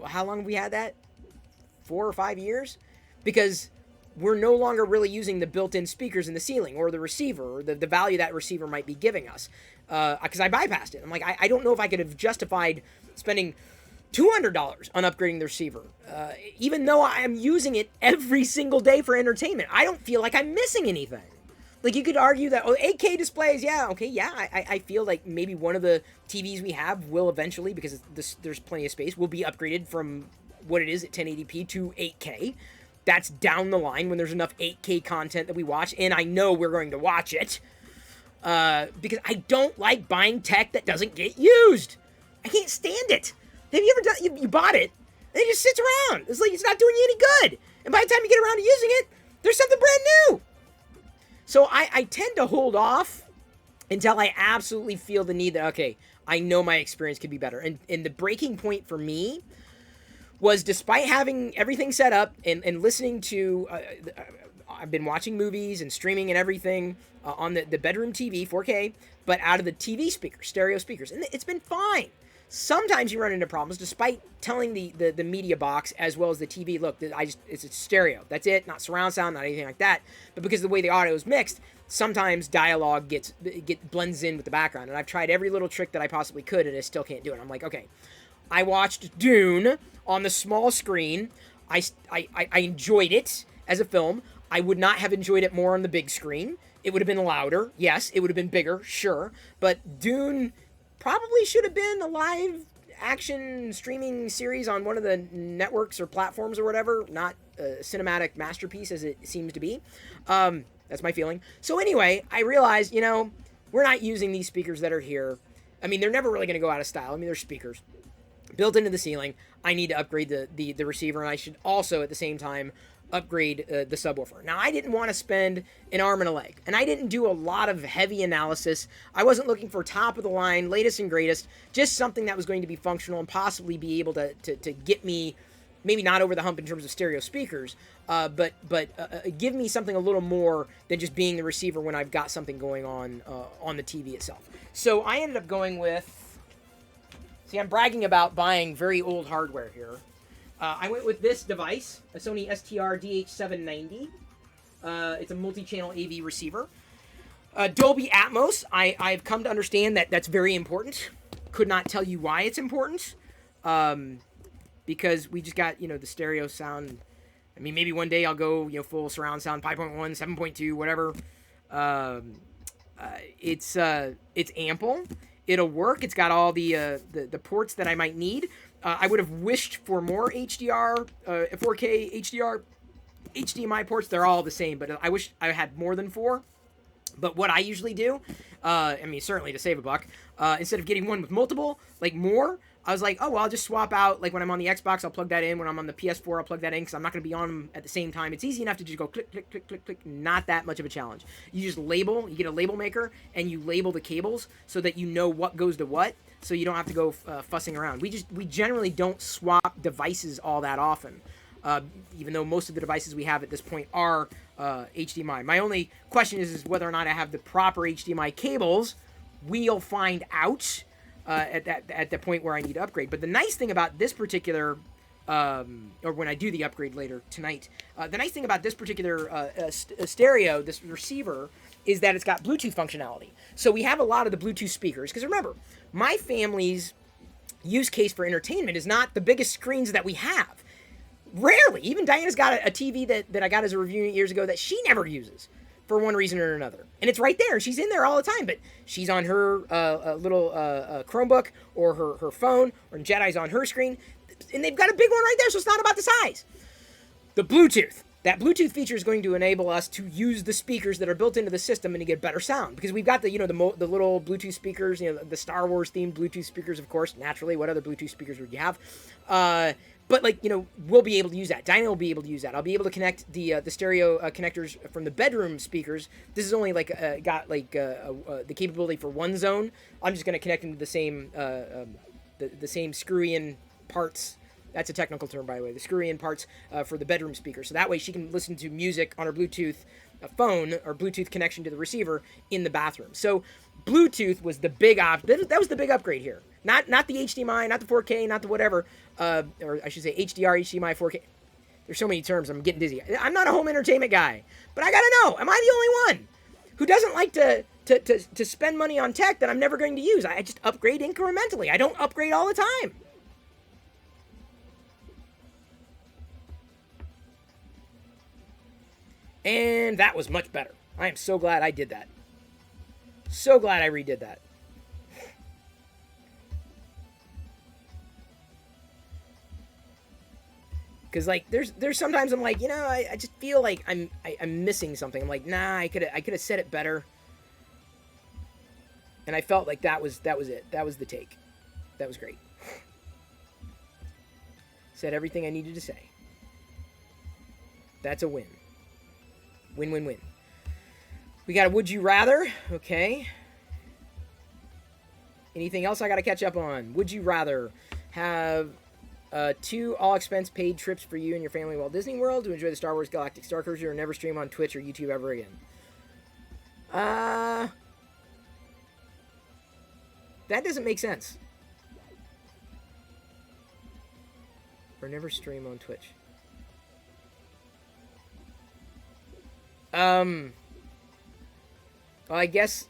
how long have we had that? 4 or 5 years? Because we're no longer really using the built-in speakers in the ceiling or the receiver or the value that receiver might be giving us. Because I bypassed it. I'm like, I don't know if I could have justified spending $200 on upgrading the receiver. Even though I am using it every single day for entertainment. I don't feel like I'm missing anything. Like, you could argue that, 8K displays, I feel like maybe one of the TVs we have will eventually, because there's plenty of space, will be upgraded from what it is at 1080p to 8K. That's down the line when there's enough 8K content that we watch, and I know we're going to watch it. Because I don't like buying tech that doesn't get used. I can't stand it. Have you ever done, you bought it, and it just sits around. It's like it's not doing you any good. And by the time you get around to using it, there's something brand new. So I tend to hold off until I absolutely feel the need that, okay, I know my experience could be better. And the breaking point for me was, despite having everything set up and listening to, I've been watching movies and streaming and everything on the bedroom TV, 4K, but out of the TV speakers, stereo speakers. And it's been fine. Sometimes you run into problems, despite telling the media box as well as the TV, look, it's a stereo. That's it, not surround sound, not anything like that. But because of the way the audio is mixed, sometimes dialogue blends in with the background. And I've tried every little trick that I possibly could, and I still can't do it. I'm like, okay, I watched Dune on the small screen. I enjoyed it as a film. I would not have enjoyed it more on the big screen. It would have been louder. Yes, it would have been bigger, sure. But Dune probably should have been a live action streaming series on one of the networks or platforms or whatever, not a cinematic masterpiece as it seems to be. That's my feeling. So anyway, I realized, we're not using these speakers that are here. I mean, they're never really going to go out of style. I mean, they're speakers built into the ceiling. I need to upgrade the receiver, and I should also at the same time upgrade the subwoofer. Now, I didn't want to spend an arm and a leg, and I didn't do a lot of heavy analysis. I wasn't looking for top of the line, latest and greatest, just something that was going to be functional and possibly be able to get me, maybe not over the hump in terms of stereo speakers, but give me something a little more than just being the receiver when I've got something going on the TV itself. So I ended up going with, I'm bragging about buying very old hardware here. I went with this device, a Sony STR DH790. It's a multi-channel AV receiver. Dolby Atmos, I've come to understand that that's very important. Could not tell you why it's important. Because we just got, the stereo sound. I mean, maybe one day I'll go, full surround sound, 5.1, 7.2, whatever. It's ample. It'll work. It's got all the ports that I might need. I would have wished for more HDR, 4K HDR, HDMI ports. They're all the same, but I wish I had more than 4. But what I usually do, certainly to save a buck, instead of getting one with multiple, more, I was like, oh, well, I'll just swap out, when I'm on the Xbox, I'll plug that in. When I'm on the PS4, I'll plug that in, because I'm not going to be on them at the same time. It's easy enough to just go click, click, click, click, click. Not that much of a challenge. You just you get a label maker, and you label the cables so that you know what goes to what, so you don't have to go fussing around. We generally don't swap devices all that often, even though most of the devices we have at this point are HDMI. My only question is whether or not I have the proper HDMI cables. We'll find out at the point where I need to upgrade. But the nice thing about this particular, or when I do the upgrade later tonight, the nice thing about this particular stereo, this receiver, is that it's got Bluetooth functionality. So we have a lot of the Bluetooth speakers, because remember, my family's use case for entertainment is not the biggest screens that we have. Rarely. Even Diana's got a TV that I got as a review years ago that she never uses for one reason or another. And it's right there. She's in there all the time, but she's on her little Chromebook or her phone, or Jedi's on her screen, and they've got a big one right there, so it's not about the size. The Bluetooth. That Bluetooth feature is going to enable us to use the speakers that are built into the system and to get better sound, because we've got the little Bluetooth speakers, the Star Wars themed Bluetooth speakers, of course, naturally. What other Bluetooth speakers would you have? But we'll be able to use that. Dinah will be able to use that. I'll be able to connect the stereo connectors from the bedroom speakers. This is only got the capability for one zone. I'm just going to connect them to the same screw-in parts. That's a technical term, by the way. The screw-in parts for the bedroom speaker. So that way she can listen to music on her Bluetooth phone or Bluetooth connection to the receiver in the bathroom. So Bluetooth was the big that was the big upgrade here. Not the HDMI, not the 4K, not the whatever, or I should say HDR, HDMI, 4K. There's so many terms, I'm getting dizzy. I'm not a home entertainment guy, but I gotta know, am I the only one who doesn't like to spend money on tech that I'm never going to use? I just upgrade incrementally. I don't upgrade all the time. And that was much better. I am so glad I did that. So glad I redid that. Because there's sometimes I'm like, I just feel like I'm missing something. I'm like, nah, I could have said it better. And I felt like that was it. That was the take. That was great. Said everything I needed to say. That's a win. Win, win, win. We got a would you rather. Okay. Anything else I got to catch up on? Would you rather have 2 all-expense paid trips for you and your family to Walt Disney World to enjoy the Star Wars Galactic Star Cruiser or never stream on Twitch or YouTube ever again? That doesn't make sense. Or never stream on Twitch. Well, I guess,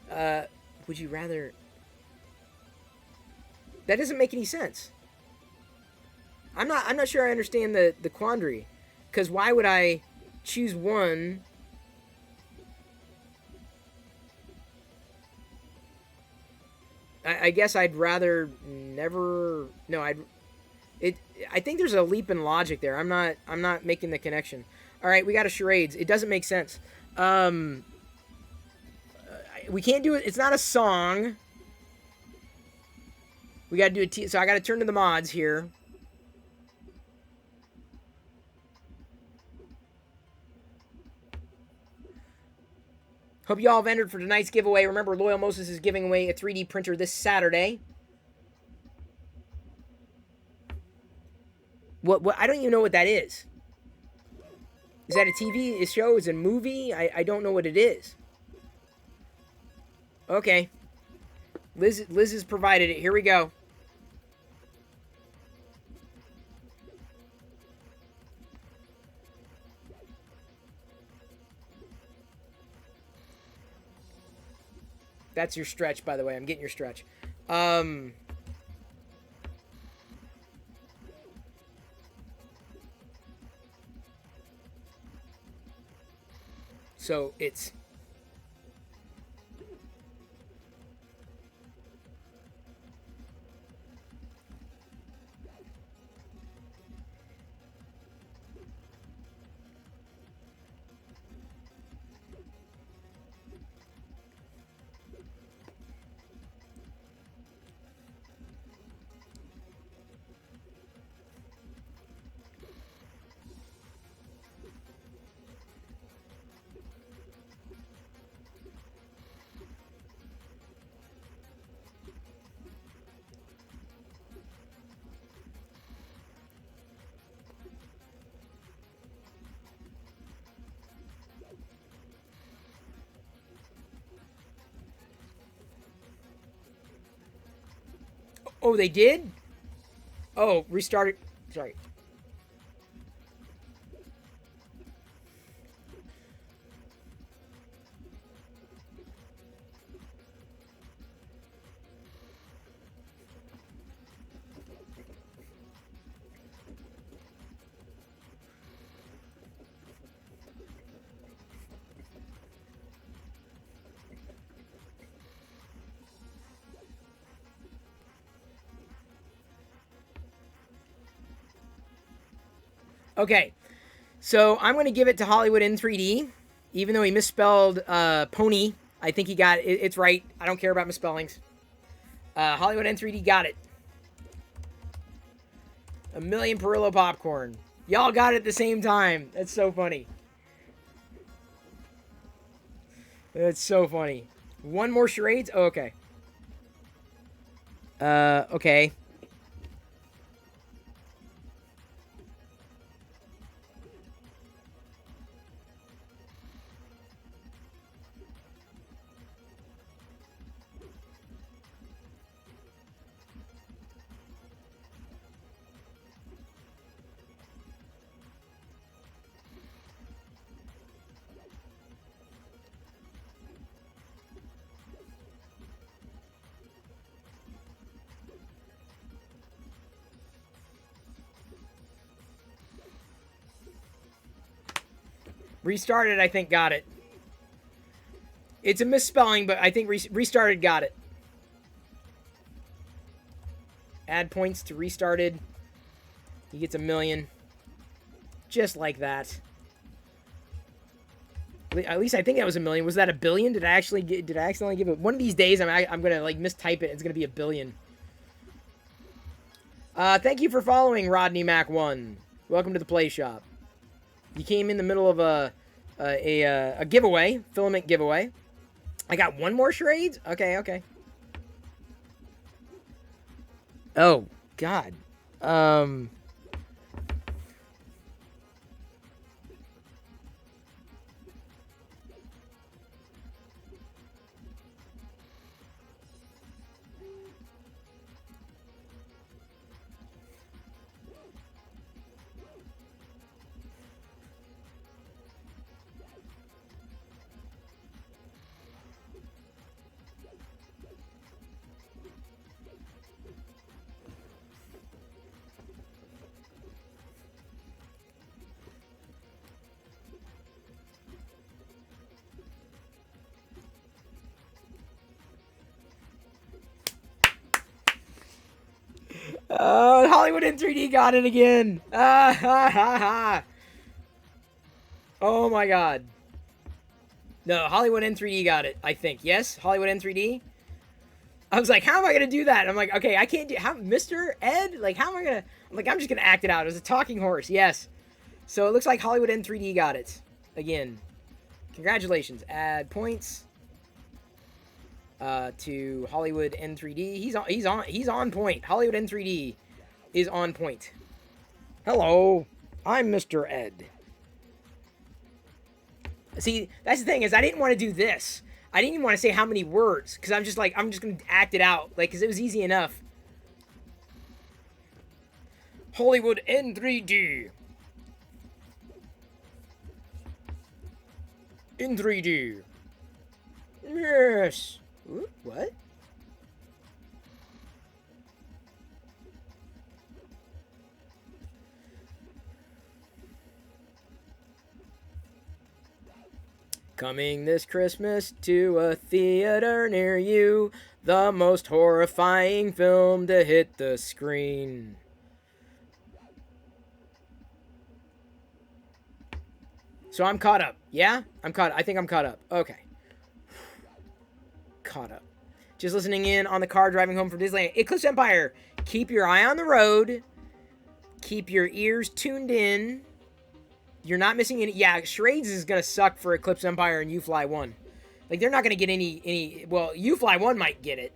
would you rather... That doesn't make any sense. I'm not sure I understand the quandary. Because why would I choose one... I guess I'd rather never... No, I think there's a leap in logic there. I'm not making the connection. All right, we got a charades. It doesn't make sense. We can't do it. It's not a song. We got to do so I got to turn to the mods here. Hope you all have entered for tonight's giveaway. Remember, Loyal Moses is giving away a 3D printer this Saturday. What I don't even know what that is. Is that a TV show? Is it a movie? I don't know what it is. Okay. Liz has provided it. Here we go. That's your stretch, by the way. I'm getting your stretch. So it's... Oh, they did? Oh, restarted. Sorry. Okay, so I'm going to give it to Hollywood in 3D, even though he misspelled pony. I think he got it. It's right. I don't care about misspellings. Hollywood in 3D got it. $1 million Perillo popcorn. Y'all got it at the same time. That's so funny. That's so funny. One more charades? Oh, okay. Okay. Restarted, I think, got it. It's a misspelling, but I think restarted got it. Add points to restarted. He gets $1 million. Just like that. At least I think that was $1 million. Was that $1 billion? Did I accidentally give it? One of these days, I'm gonna like mistype it. It's gonna be $1 billion. Thank you for following Rodney Mac 1. Welcome to the Play Shop. You came in the middle of a giveaway, filament giveaway. I got one more charades? Okay. Oh, God. Um... Oh, Hollywood in 3D got it again. Ah, ha, ha, ha. Oh my God. No, Hollywood in 3D got it, I think. Yes, Hollywood in 3D. I was like, how am I gonna do that? I'm like, okay, I can't do how Mr. Ed? Like, how am I gonna I'm like, I'm just gonna act it out. It was a talking horse, yes. So it looks like Hollywood in 3D got it. Again. Congratulations. Add points. To Hollywood N3D. He's on point. Hollywood N3D is on point. Hello, I'm Mr. Ed. See, that's the thing is I didn't want to do this. I didn't even want to say how many words because I'm just like I'm just gonna act it out like because it was easy enough. Hollywood N3D. In 3D. Yes. Ooh, what? Coming this Christmas to a theater near you, the most horrifying film to hit the screen. So I'm caught up. Yeah? I think I'm caught up. Okay. Caught up. Just listening in on the car driving home from Disneyland. Eclipse Empire, keep your eye on the road. Keep your ears tuned in. You're not missing any. Yeah, Charades is going to suck for Eclipse Empire and You Fly 1. Like, they're not going to get any. Well, You Fly 1 might get it.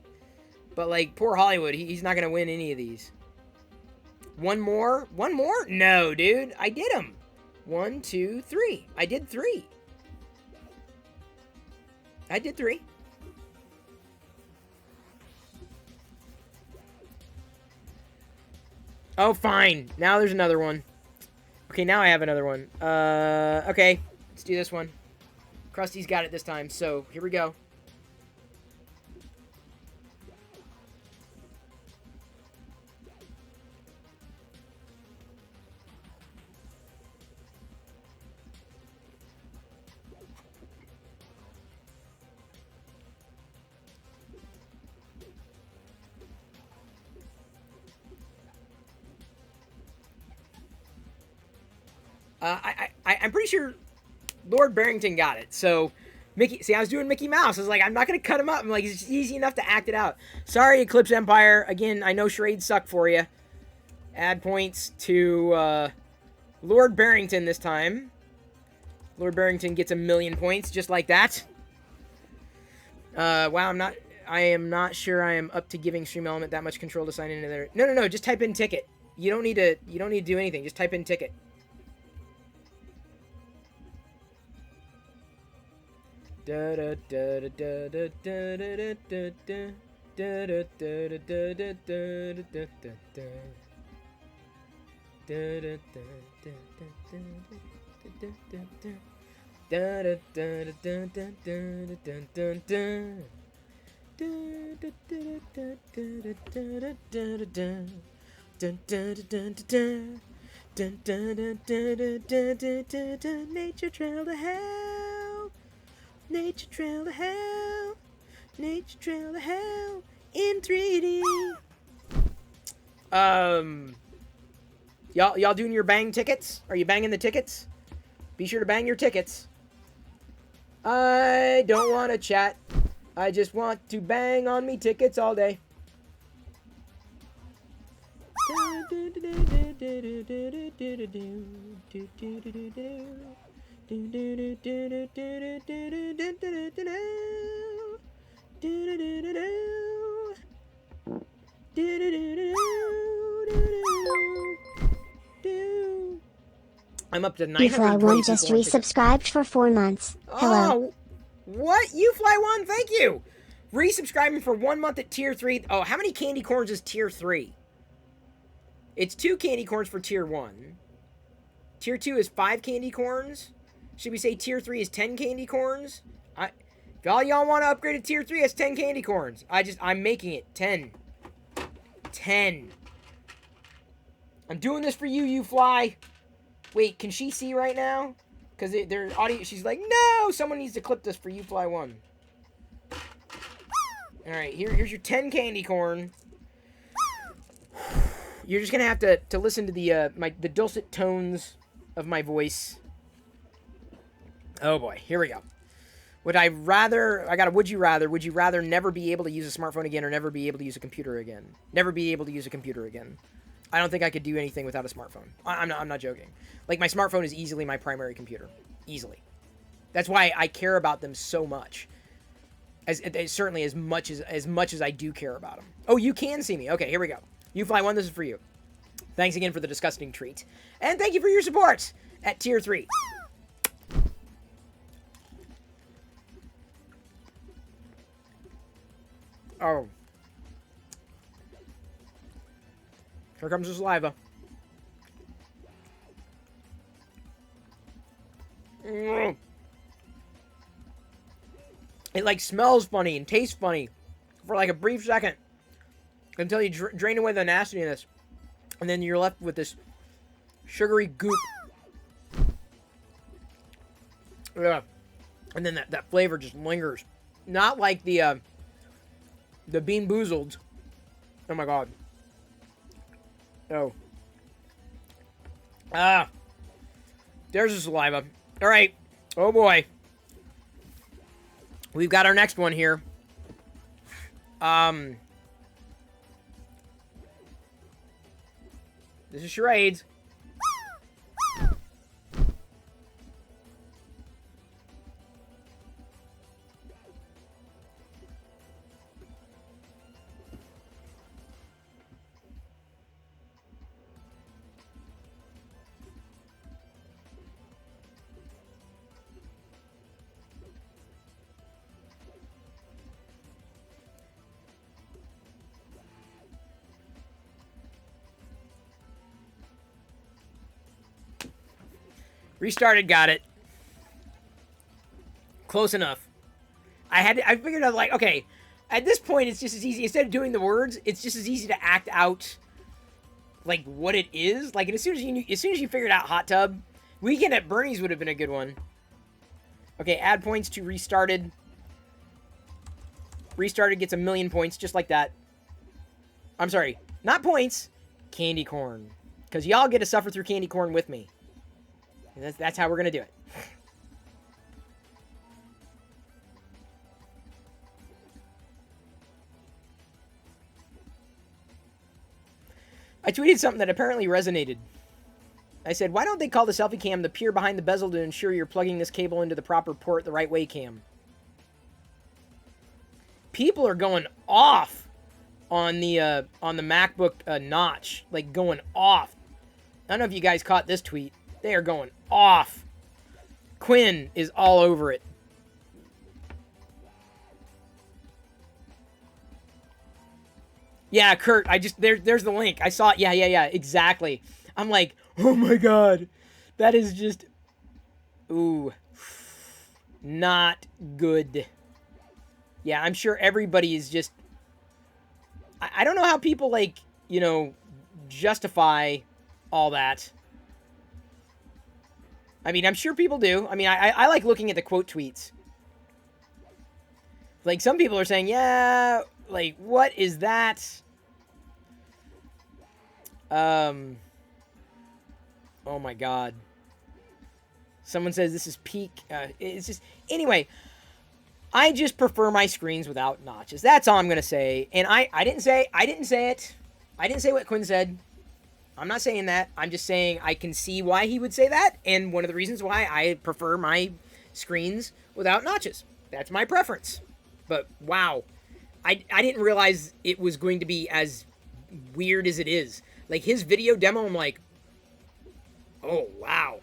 But, like, poor Hollywood, he's not going to win any of these. One more? One more? No, dude. I did them. 1, 2, 3. I did 3. I did 3. Oh, fine. Now there's another one. Okay, now I have another one. Okay. Let's do this one. Krusty's got it this time, so here we go. I'm pretty sure Lord Barrington got it. So, Mickey, see, I was doing Mickey Mouse. I was like, I'm not going to cut him up. I'm like, it's easy enough to act it out. Sorry, Eclipse Empire. Again, I know charades suck for you. Add points to Lord Barrington this time. Lord Barrington gets 1,000,000 points, just like that. Wow, I am not sure I am up to giving Stream Element that much control to sign into their. No. Just type in ticket. You don't need to do anything. Just type in ticket. Nature trail to hell. Nature trail to hell. Nature trail to hell in 3D. Y'all doing your bang tickets? Are you banging the tickets? Be sure to bang your tickets. I don't want to chat. I just want to bang on me tickets all day. I'm up to YouFly1 920 just people on TikTok. resubscribed for 4 months. Hello. Oh, what? YouFly1, thank you. Resubscribing for 1 month at tier 3. Oh, how many candy corns is tier 3? It's 2 candy corns for tier 1. Tier 2 is 5 candy corns. Should we say tier 3 is 10 candy corns? If all y'all want to upgrade to tier 3, it's 10 candy corns. I'm making it 10. 10. I'm doing this for you, you fly. Wait, can she see right now? Because their audio, she's like, no, someone needs to clip this for you, fly 1. All right, here's your 10 candy corn. You're just gonna have to listen to the dulcet tones of my voice. Oh boy, here we go. I got a would you rather. Would you rather never be able to use a smartphone again or never be able to use a computer again? Never be able to use a computer again. I don't think I could do anything without a smartphone. I'm not joking. Like, my smartphone is easily my primary computer. Easily. That's why I care about them so much. Certainly as much as I do care about them. Oh, you can see me. Okay, here we go. YouFly1, this is for you. Thanks again for the disgusting treat. And thank you for your support at tier 3. Oh. Here comes the saliva. It like smells funny and tastes funny for like a brief second until you drain away the nastiness, and then you're left with this sugary goop. Yeah, and then that flavor just lingers. Not like the Bean Boozled. Oh my god. Oh. Ah. There's the saliva. All right. Oh boy. We've got our next one here. This is charades. Restarted, got it. Close enough. I figured out, like, okay, at this point, it's just as easy. Instead of doing the words, it's just as easy to act out, like, what it is. Like, and as soon as you figured out hot tub, Weekend at Bernie's would have been a good one. Okay, add points to restarted. Restarted gets 1,000,000 points, just like that. I'm sorry, not points, candy corn. Because y'all get to suffer through candy corn with me. That's how we're going to do it. I tweeted something that apparently resonated. I said, why don't they call the selfie cam the peer behind the bezel to ensure you're plugging this cable into the proper port the right way cam? People are going off on the MacBook notch. Like, going off. I don't know if you guys caught this tweet. They are going off. Quinn is all over it. Yeah, Kurt, there's the link. I saw it. Yeah, exactly. I'm like, oh my god. That is just, ooh, not good. Yeah, I'm sure everybody is just, I don't know how people, like, you know, justify all that. I mean, I'm sure people do. I mean, I like looking at the quote tweets. Like, some people are saying, yeah, like, what is that? Oh my god. Someone says this is peak. It's just, anyway, I just prefer my screens without notches. That's all I'm going to say. And I didn't say it. I didn't say what Quinn said. I'm not saying that. I'm just saying I can see why he would say that, and one of the reasons why I prefer my screens without notches. That's my preference. But, wow. I didn't realize it was going to be as weird as it is. Like, his video demo, I'm like, oh, wow.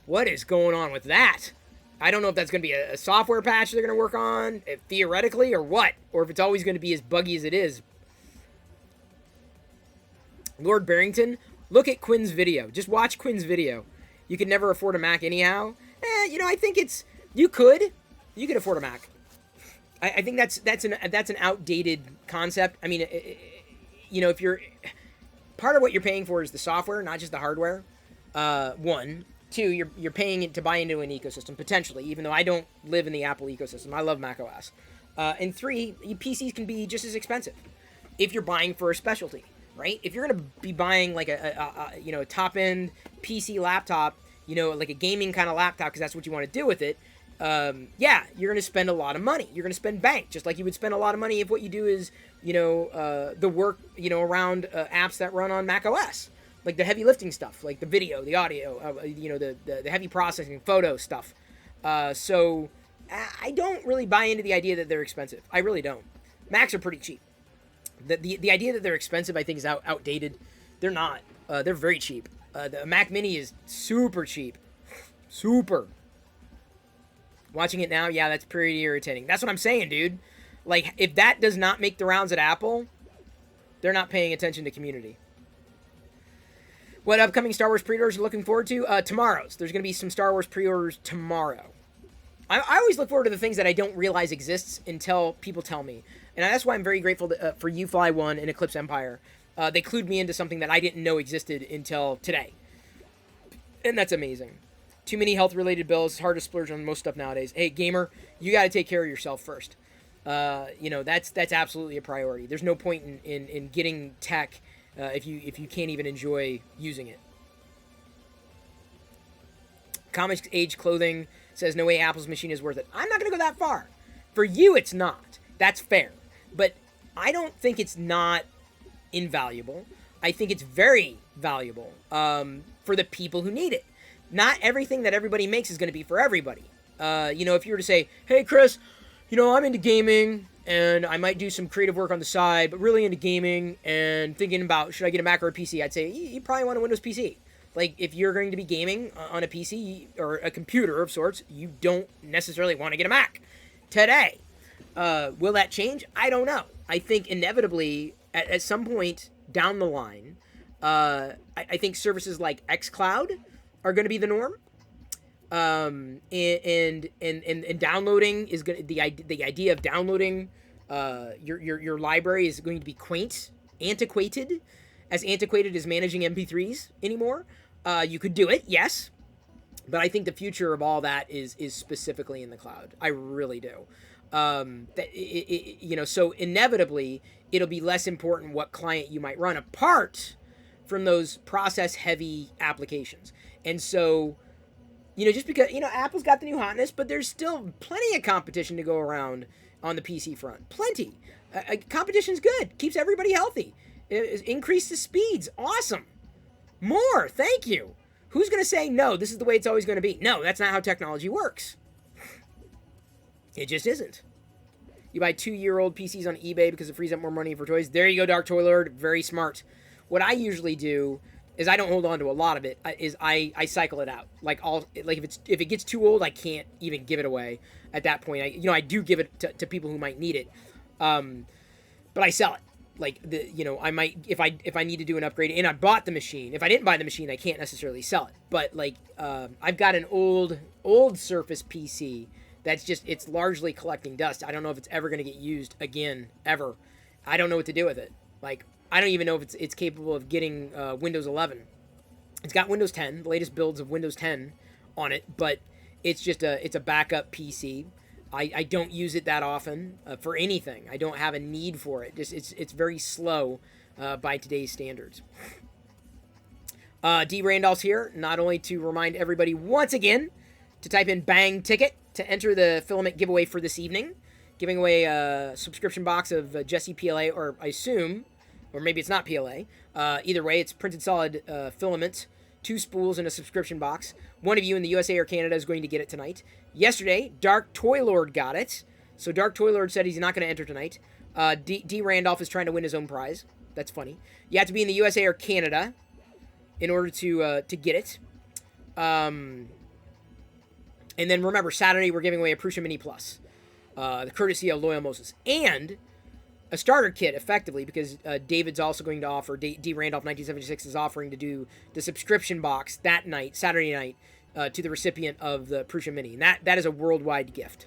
What is going on with that? I don't know if that's going to be a software patch they're going to work on, theoretically, or what. Or if it's always going to be as buggy as it is. Lord Barrington, look at Quinn's video. Just watch Quinn's video. You could never afford a Mac anyhow. I think it's... You could afford a Mac. I think that's an outdated concept. I mean, if you're... Part of what you're paying for is the software, not just the hardware. One. Two, you're paying it to buy into an ecosystem, potentially, even though I don't live in the Apple ecosystem. I love macOS. And three, PCs can be just as expensive if you're buying for a specialty, right? If you're going to be buying like a top-end PC laptop, like a gaming kind of laptop because that's what you want to do with it, you're going to spend a lot of money. You're going to spend bank, just like you would spend a lot of money if what you do is, the work, around apps that run on macOS. Like the heavy lifting stuff, like the video, the audio, the heavy processing, photo stuff. So I don't really buy into the idea that they're expensive. I really don't. Macs are pretty cheap. The idea that they're expensive, I think, is outdated. They're not. They're very cheap. The Mac Mini is super cheap. Super. Watching it now, yeah, that's pretty irritating. That's what I'm saying, dude. Like, if that does not make the rounds at Apple, they're not paying attention to community. What upcoming Star Wars pre-orders are you looking forward to? Tomorrow's. There's going to be some Star Wars pre-orders tomorrow. I always look forward to the things that I don't realize exists until people tell me. And that's why I'm very grateful for UFly 1 and Eclipse Empire. They clued me into something that I didn't know existed until today. And that's amazing. Too many health-related bills. It's hard to splurge on most stuff nowadays. Hey, gamer, you got to take care of yourself first. That's absolutely a priority. There's no point in getting tech if you can't even enjoy using it. Comics Age Clothing says, no way Apple's machine is worth it. I'm not going to go that far. For you, it's not. That's fair. But I don't think it's not invaluable. I think it's very valuable for the people who need it. Not everything that everybody makes is going to be for everybody. If you were to say, hey, Chris, I'm into gaming, and I might do some creative work on the side, but really into gaming, and thinking about, should I get a Mac or a PC? I'd say, you probably want a Windows PC. Like, if you're going to be gaming on a PC, or a computer of sorts, you don't necessarily want to get a Mac today. Will that change? I don't know. I think inevitably, at some point down the line, I think services like xCloud are going to be the norm. And downloading is going to, the idea of downloading your library is going to be antiquated as managing MP3s anymore. You could do it, yes, but I think the future of all that is specifically in the cloud. I really do. So inevitably it'll be less important what client you might run apart from those process-heavy applications. And so, just because, Apple's got the new hotness, but there's still plenty of competition to go around on the PC front. Plenty. Competition's good. Keeps everybody healthy. Increase the speeds. Awesome. More. Thank you. Who's going to say, no, this is the way it's always going to be? No, that's not how technology works. It just isn't. You buy 2-year-old PCs on eBay because it frees up more money for toys. There you go, Dark Toy Lord. Very smart. What I usually do is I don't hold on to a lot of it. I cycle it out. If it gets too old, I can't even give it away. At that point, I do give it to people who might need it, but I sell it. I might if I need to do an upgrade and I bought the machine. If I didn't buy the machine, I can't necessarily sell it. But I've got an old Surface PC that's it's largely collecting dust. I don't know if it's ever going to get used again ever. I don't know what to do with it. I don't even know if it's capable of getting Windows 11. It's got Windows 10, the latest builds of Windows 10 on it, but it's a backup PC. I don't use it that often for anything. I don't have a need for it. It's very slow by today's standards. D. Randolph's here, not only to remind everybody once again to type in Bang Ticket to enter the Filament giveaway for this evening. Giving away a subscription box of Jesse PLA, or I assume, or maybe it's not PLA. Either way, it's printed solid filament, 2 spools in a subscription box. One of you in the USA or Canada is going to get it tonight. Yesterday, Dark Toy Lord got it. So Dark Toy Lord said he's not going to enter tonight. D. Randolph is trying to win his own prize. That's funny. You have to be in the USA or Canada in order to get it. And then remember, Saturday we're giving away a Prusa Mini Plus, the courtesy of Loyal Moses, and a starter kit, effectively, because David's also going to offer, D. Randolph 1976 is offering to do the subscription box that night, Saturday night, to the recipient of the Prusa Mini. And that is a worldwide gift.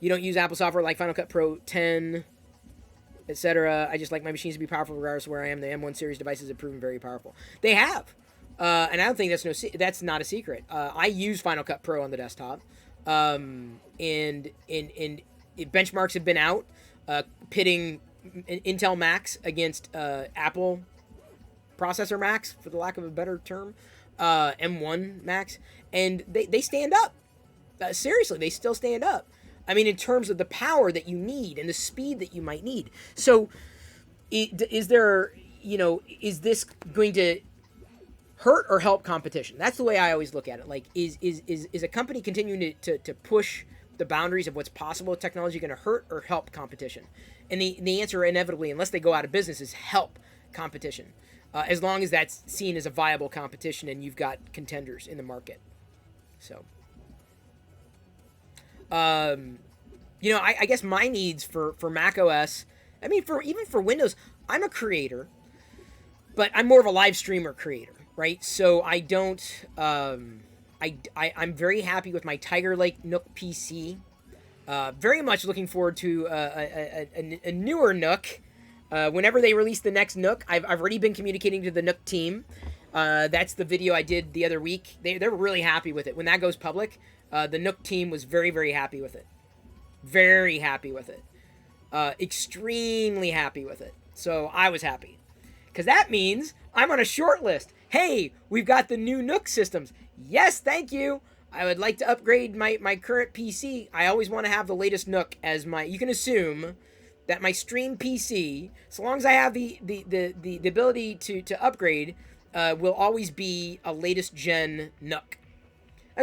You don't use Apple software like Final Cut Pro 10, etc. I just like my machines to be powerful regardless of where I am. The M1 series devices have proven very powerful. They have. And I don't think that's not a secret. I use Final Cut Pro on the desktop. And benchmarks have been out pitting Intel Macs against Apple processor Macs, for the lack of a better term, M1 Macs, and they stand up. Seriously, they still stand up. I mean, in terms of the power that you need and the speed that you might need. So, is this going to hurt or help competition? That's the way I always look at it. Like, is a company continuing to push the boundaries of what's possible with technology going to hurt or help competition? And the answer, inevitably, unless they go out of business, is help competition. As long as that's seen as a viable competition and you've got contenders in the market. So, I guess my needs for Mac OS, I mean, even for Windows, I'm a creator, but I'm more of a live streamer creator, right? So I don't, I'm very happy with my Tiger Lake Nook PC. Very much looking forward to a newer Nook. Whenever they release the next Nook, I've already been communicating to the Nook team. That's the video I did the other week. They're really happy with it. When that goes public, the Nook team was very, very happy with it. Very happy with it. Extremely happy with it. So I was happy. Because that means I'm on a short list. Hey, we've got the new Nook systems. Yes, thank you. I would like to upgrade my current PC. I always want to have the latest Nook as my... You can assume that my stream PC, so long as I have the ability to upgrade, will always be a latest gen Nook.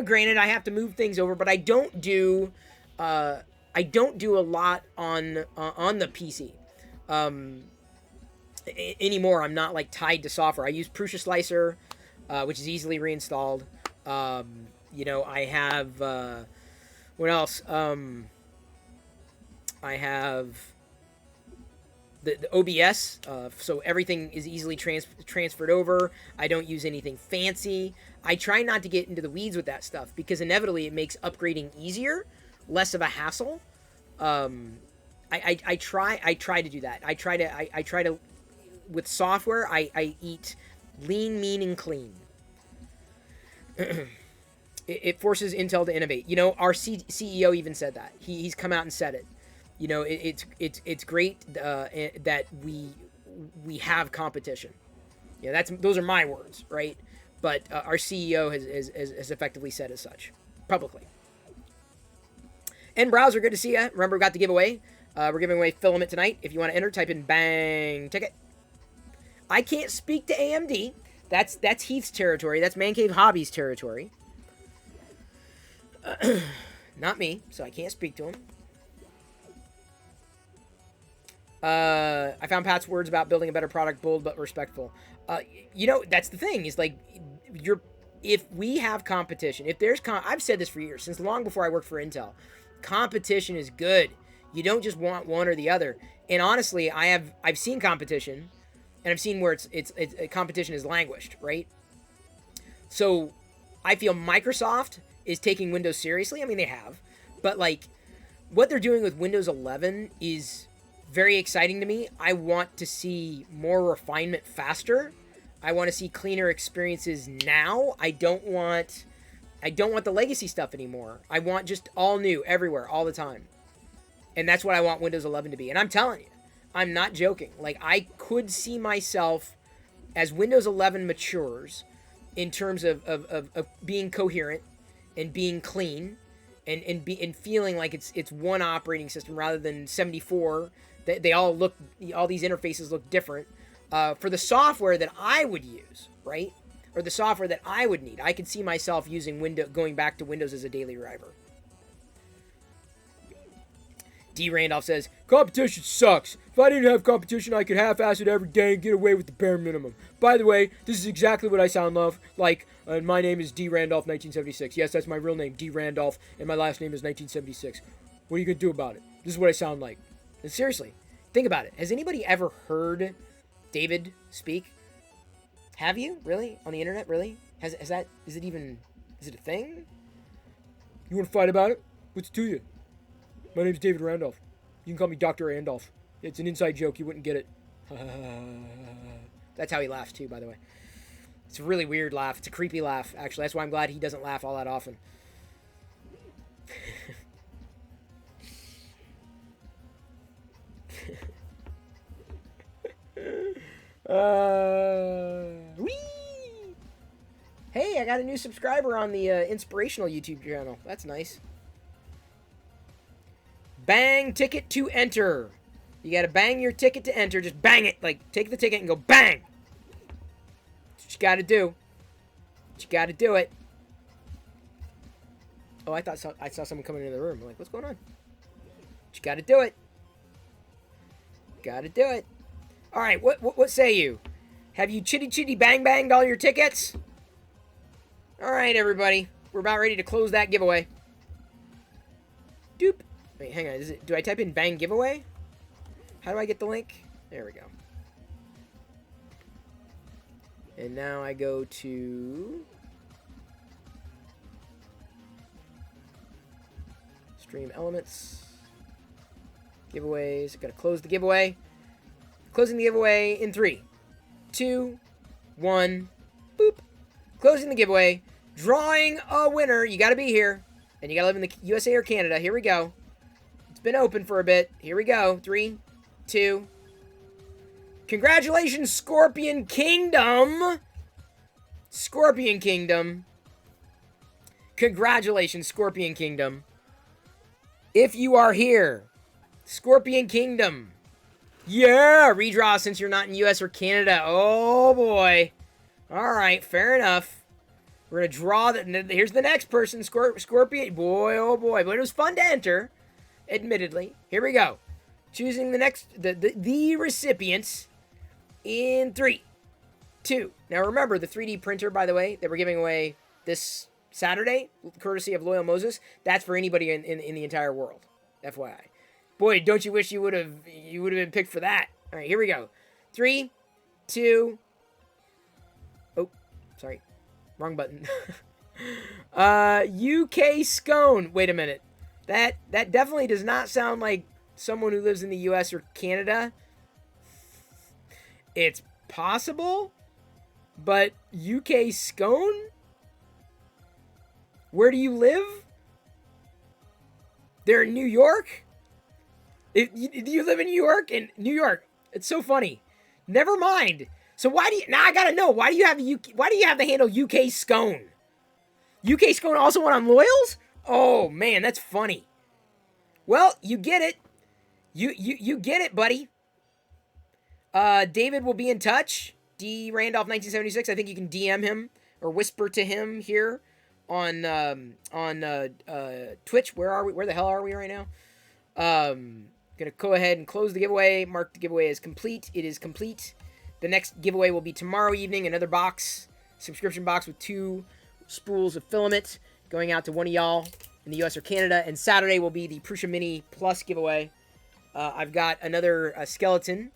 Granted, I have to move things over, but I don't do a lot on the PC anymore. I'm not like tied to software. I use Prusa Slicer, which is easily reinstalled. I have what else? I have the OBS, so everything is easily transferred over. I don't use anything fancy. I try not to get into the weeds with that stuff because inevitably it makes upgrading easier, less of a hassle. I try to do that. I try to with software. I eat lean, mean, and clean. It forces Intel to innovate. Our CEO even said that. He's come out and said it. It's great that we have competition. Those are my words, right? But our CEO has effectively said as such publicly. And Browser, good to see you. Remember, we got the giveaway. We're giving away Filament tonight. If you want to enter, type in bang ticket. I can't speak to AMD. That's Heath's territory. That's Man Cave Hobbies territory. Not me, so I can't speak to him. I found Pat's words about building a better product bold but respectful. That's the thing. Is like, if we have competition, if there's I've said this for years, since long before I worked for Intel. Competition is good. You don't just want one or the other. And honestly, I've seen competition, and I've seen where it's competition has languished, right? So I feel Microsoft is taking Windows seriously. I mean, they have, but like what they're doing with Windows 11 is very exciting to me. I want to see more refinement faster. I want to see cleaner experiences now. I don't want the legacy stuff anymore. I want just all new everywhere, all the time. And that's what I want Windows 11 to be. And I'm telling you, I'm not joking. Like, I could see myself as Windows 11 matures in terms of being coherent and being clean and feeling like it's one operating system rather than 74. They all these interfaces look different. For the software that I would use, right? Or the software that I would need. I could see myself using going back to Windows as a daily driver. D. Randolph says, competition sucks. If I didn't have competition, I could half-ass it every day and get away with the bare minimum. By the way, this is exactly what I sound like. And my name is D. Randolph, 1976. Yes, that's my real name, D. Randolph, and my last name is 1976. What are you going to do about it? This is what I sound like. And seriously, think about it. Has anybody ever heard David speak? Have you? Really? On the internet? Really? Is it a thing? You want to fight about it? What's to you? My name's David Randolph. You can call me Dr. Randolph. It's an inside joke. You wouldn't get it. That's how he laughs, too, by the way. It's a really weird laugh. It's a creepy laugh, actually. That's why I'm glad he doesn't laugh all that often. Whee! Hey, I got a new subscriber on the inspirational YouTube channel. That's nice. Bang ticket to enter. You gotta bang your ticket to enter. Just bang it. Like, take the ticket and go bang. That's what you gotta do. You gotta do it. Oh, I saw someone coming into the room. I'm like, what's going on? You gotta do it. Gotta do it. All right, what say you? Have you chitty bang-banged all your tickets? All right, everybody. We're about ready to close that giveaway. Doop. Wait, hang on. Do I type in bang giveaway? How do I get the link? There we go. And now I go to Stream Elements. Giveaways. Gotta close the giveaway. Closing the giveaway in 3, 2, 1. Boop. Closing the giveaway. Drawing a winner. You gotta be here. And you gotta live in the USA or Canada. Here we go. It's been open for a bit. Here we go. 3, 2. Congratulations, Scorpion Kingdom. Scorpion Kingdom. Congratulations, Scorpion Kingdom. If you are here, Scorpion Kingdom. Yeah, redraw since you're not in US or Canada. Oh, boy. All right, fair enough. We're going to draw. Here's the next person, Scorpion. Boy, oh, boy. But it was fun to enter, admittedly. Here we go. Choosing the recipients in 3, 2. Now, remember, the 3D printer, by the way, that we're giving away this Saturday, courtesy of Loyal Moses, that's for anybody in the entire world. FYI. Boy, don't you wish you would have been picked for that. All right, here we go. 3, 2. Oh, sorry. Wrong button. UK Scone. Wait a minute. That definitely does not sound like someone who lives in the US or Canada. It's possible, but UK Scone? Where do you live? They're in New York? Do you live in New York? In New York. It's so funny. Never mind. So why do you... Now I gotta know. Why do you have the handle UK Scone? UK Scone also went on Loyals? Oh, man, that's funny. Well, you get it. You get it, buddy. David will be in touch. D. Randolph 1976. I think you can DM him or whisper to him here on Twitch. Where are we? Where the hell are we right now? Gonna go ahead and close the giveaway. Mark the giveaway as complete. It is complete. The next giveaway will be tomorrow evening. Another box, subscription box with 2 spools of filament going out to one of y'all in the US or Canada. And Saturday will be the Prusa Mini Plus giveaway. I've got another skeleton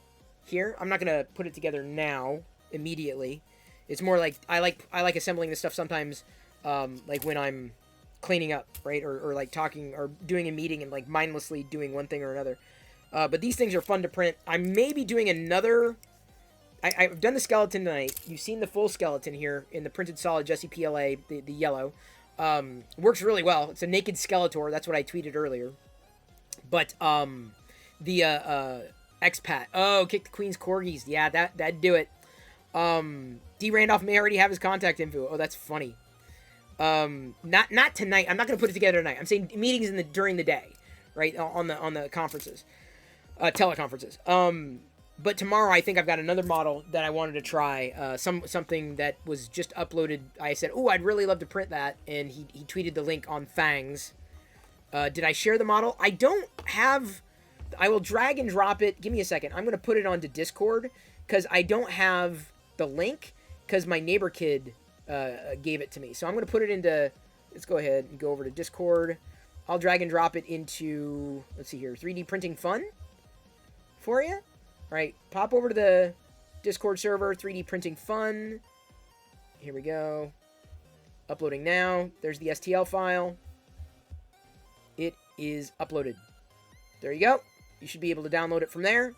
here. I'm not gonna put it together now immediately. It's more like I like assembling this stuff sometimes, like when I'm cleaning up, right, or like talking or doing a meeting and like mindlessly doing one thing or another. But these things are fun to print. I may be doing another. I've done the skeleton tonight. You've seen the full skeleton here in the printed solid Jesse PLA, the yellow. Works really well. It's a naked Skeletor. That's what I tweeted earlier. But the expat. Oh, kick the Queen's Corgis. Yeah, that'd do it. D. Randolph may already have his contact info. Oh, that's funny. Not tonight. I'm not gonna put it together tonight. I'm saying meetings during the day, right? On the conferences, teleconferences. But tomorrow I think I've got another model that I wanted to try. Something that was just uploaded. I said, oh, I'd really love to print that, and he tweeted the link on Fangs. Did I share the model? I don't have I will drag and drop it. Give me a second. I'm going to put it onto Discord because I don't have the link because my neighbor kid gave it to me. So I'm going to put it into, let's go ahead and go over to Discord. I'll drag and drop it into, let's see here, 3D Printing Fun for you. All right, pop over to the Discord server, 3D Printing Fun. Here we go. Uploading now. There's the STL file. It is uploaded. There you go. You should be able to download it from there.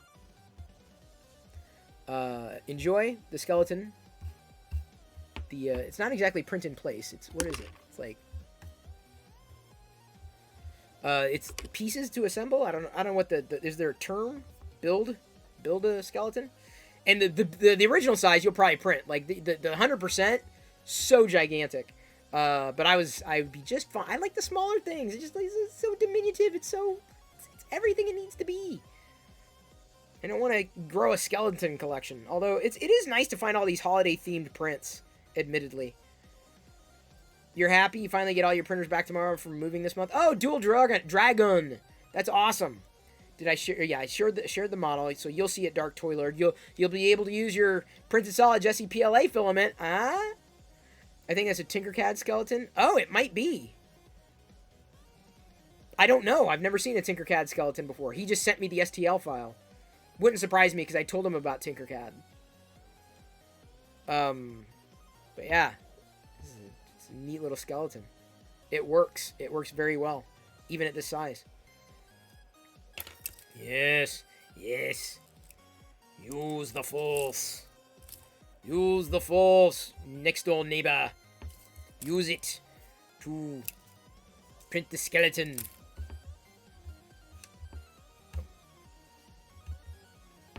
Enjoy the skeleton. It's not exactly print in place. It's, what is it? It's like, it's pieces to assemble. I don't know what is there a term? Build a skeleton. And the original size you'll probably print. Like the 100%, so gigantic. But I would be just fine. I like the smaller things. It's so diminutive. It's everything it needs to be. I don't want to grow a skeleton collection. Although it is nice to find all these holiday themed prints, admittedly. You're happy you finally get all your printers back tomorrow from moving this month? Oh, dual dragon. That's awesome. Did I share? Yeah, I shared the model, so you'll see it, Dark Toiler. You'll be able to use your printed solid Jesse PLA filament. I think that's a Tinkercad skeleton. Oh, it might be. I don't know. I've never seen a Tinkercad skeleton before. He just sent me the STL file. Wouldn't surprise me because I told him about Tinkercad. But yeah, it's a neat little skeleton. It works. It works very well, even at this size. Yes, yes. Use the force. Use the force, next door neighbor. Use it to print the skeleton.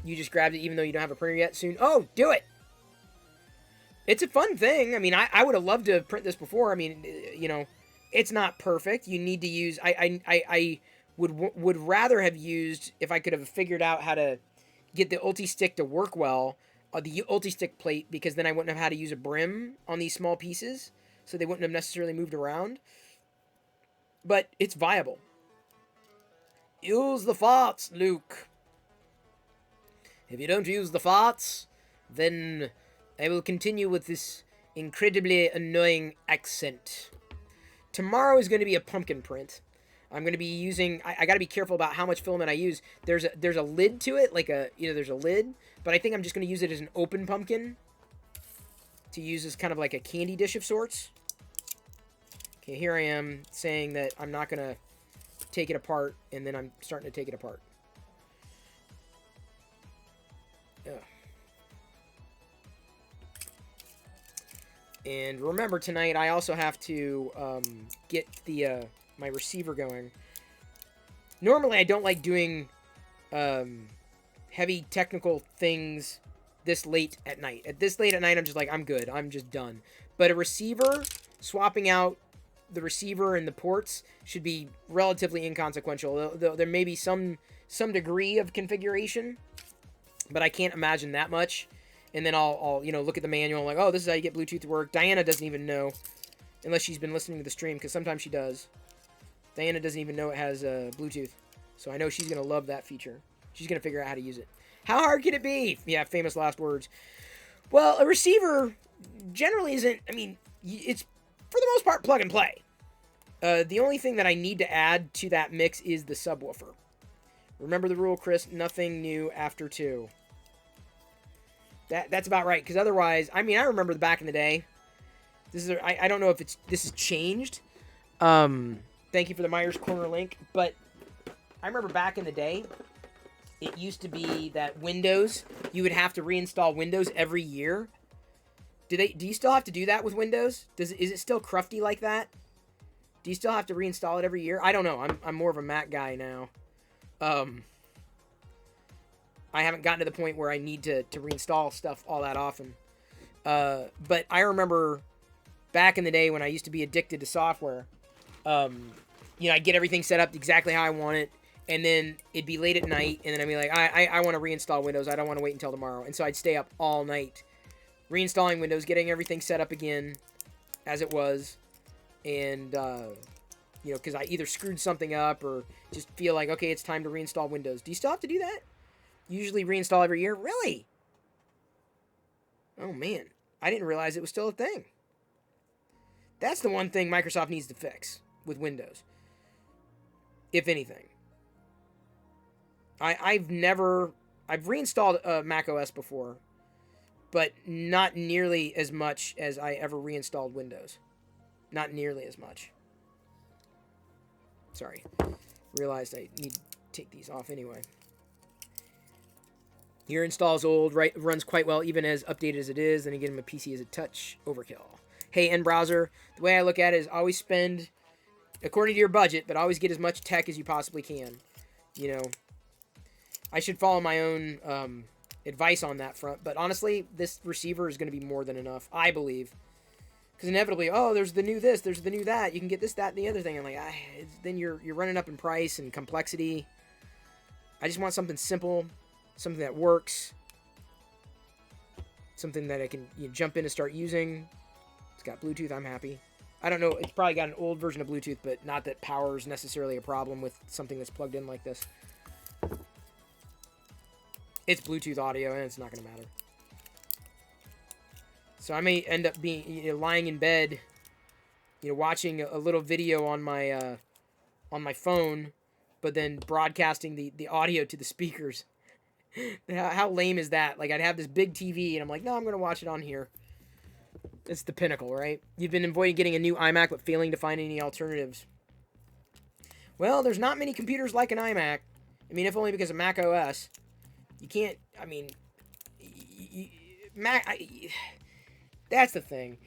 You just grabbed it even though you don't have a printer yet? Soon. Oh, do it! It's a fun thing. I mean, I would have loved to print this before. I mean, you know, it's not perfect. You need to use... I would rather have used, if I could have figured out how to get the ulti-stick to work well, the ulti-stick plate, because then I wouldn't have had to use a brim on these small pieces, so they wouldn't have necessarily moved around. But it's viable. Use the farts, Luke. If you don't use the farts, then I will continue with this incredibly annoying accent. Tomorrow is going to be a pumpkin print. I'm going to be using... I got to be careful about how much filament I use. There's a lid to it, like there's a lid, but I think I'm just going to use it as an open pumpkin to use as kind of like a candy dish of sorts. Okay, here I am saying that I'm not going to take it apart, and then I'm starting to take it apart. Ugh. And remember, tonight I also have to get the my receiver going. Normally I don't like doing heavy technical things this late at night. At this late at night, I'm just like, I'm good. I'm just done. But a receiver, swapping out the receiver and the ports should be relatively inconsequential. There may be some degree of configuration, but I can't imagine that much. And then I'll you know, look at the manual, like, oh, this is how you get Bluetooth to work. Diana doesn't even know, unless she's been listening to the stream, because sometimes she does. Diana doesn't even know it has Bluetooth, so I know she's going to love that feature. She's going to figure out how to use it. How hard can it be? Yeah, famous last words. Well, a receiver generally isn't, I mean, it's, for the most part, plug and play. The only thing that I need to add to that mix is the subwoofer. Remember the rule, Chris, nothing new after 2. That's about right, because otherwise, I mean, I remember back in the day, I don't know if this has changed. Thank you for the Myers Corner link, but I remember back in the day, it used to be that Windows, you would have to reinstall Windows every year. Do you still have to do that with Windows? Is it still crufty like that? Do you still have to reinstall it every year? I don't know. I'm more of a Mac guy now. I haven't gotten to the point where I need to reinstall stuff all that often. But I remember back in the day when I used to be addicted to software, you know, I'd get everything set up exactly how I want it, and then it'd be late at night, and then I'd be like, I want to reinstall Windows. I don't want to wait until tomorrow. And so I'd stay up all night reinstalling Windows, getting everything set up again as it was, and, you You know, because I either screwed something up or just feel like, okay, it's time to reinstall Windows. Do you still have to do that? Usually reinstall every year? Really? Oh, man. I didn't realize it was still a thing. That's the one thing Microsoft needs to fix with Windows. If anything. I've reinstalled Mac OS before, but not nearly as much as I ever reinstalled Windows. Not nearly as much. Sorry. Realized I need to take these off anyway. Your install's old, right? Runs quite well, even as updated as it is. Then again, my PC is a touch overkill. Hey, end browser. The way I look at it is always spend according to your budget, but always get as much tech as you possibly can. You know, I should follow my own advice on that front. But honestly, this receiver is going to be more than enough, I believe. Because inevitably, oh, there's the new this, there's the new that. You can get this, that, and the other thing. I'm like, then you're running up in price and complexity. I just want something simple, something that works, something that I can jump in and start using. It's got Bluetooth. I'm happy. I don't know. It's probably got an old version of Bluetooth, but not that power is necessarily a problem with something that's plugged in like this. It's Bluetooth audio, and it's not going to matter. So I may end up being lying in bed, watching a little video on my phone, but then broadcasting the audio to the speakers. How lame is that? Like, I'd have this big TV, and I'm like, no, I'm going to watch it on here. It's the pinnacle, right? You've been avoiding getting a new iMac, but failing to find any alternatives. Well, there's not many computers like an iMac. I mean, if only because of Mac OS. You can't, I mean, that's the thing.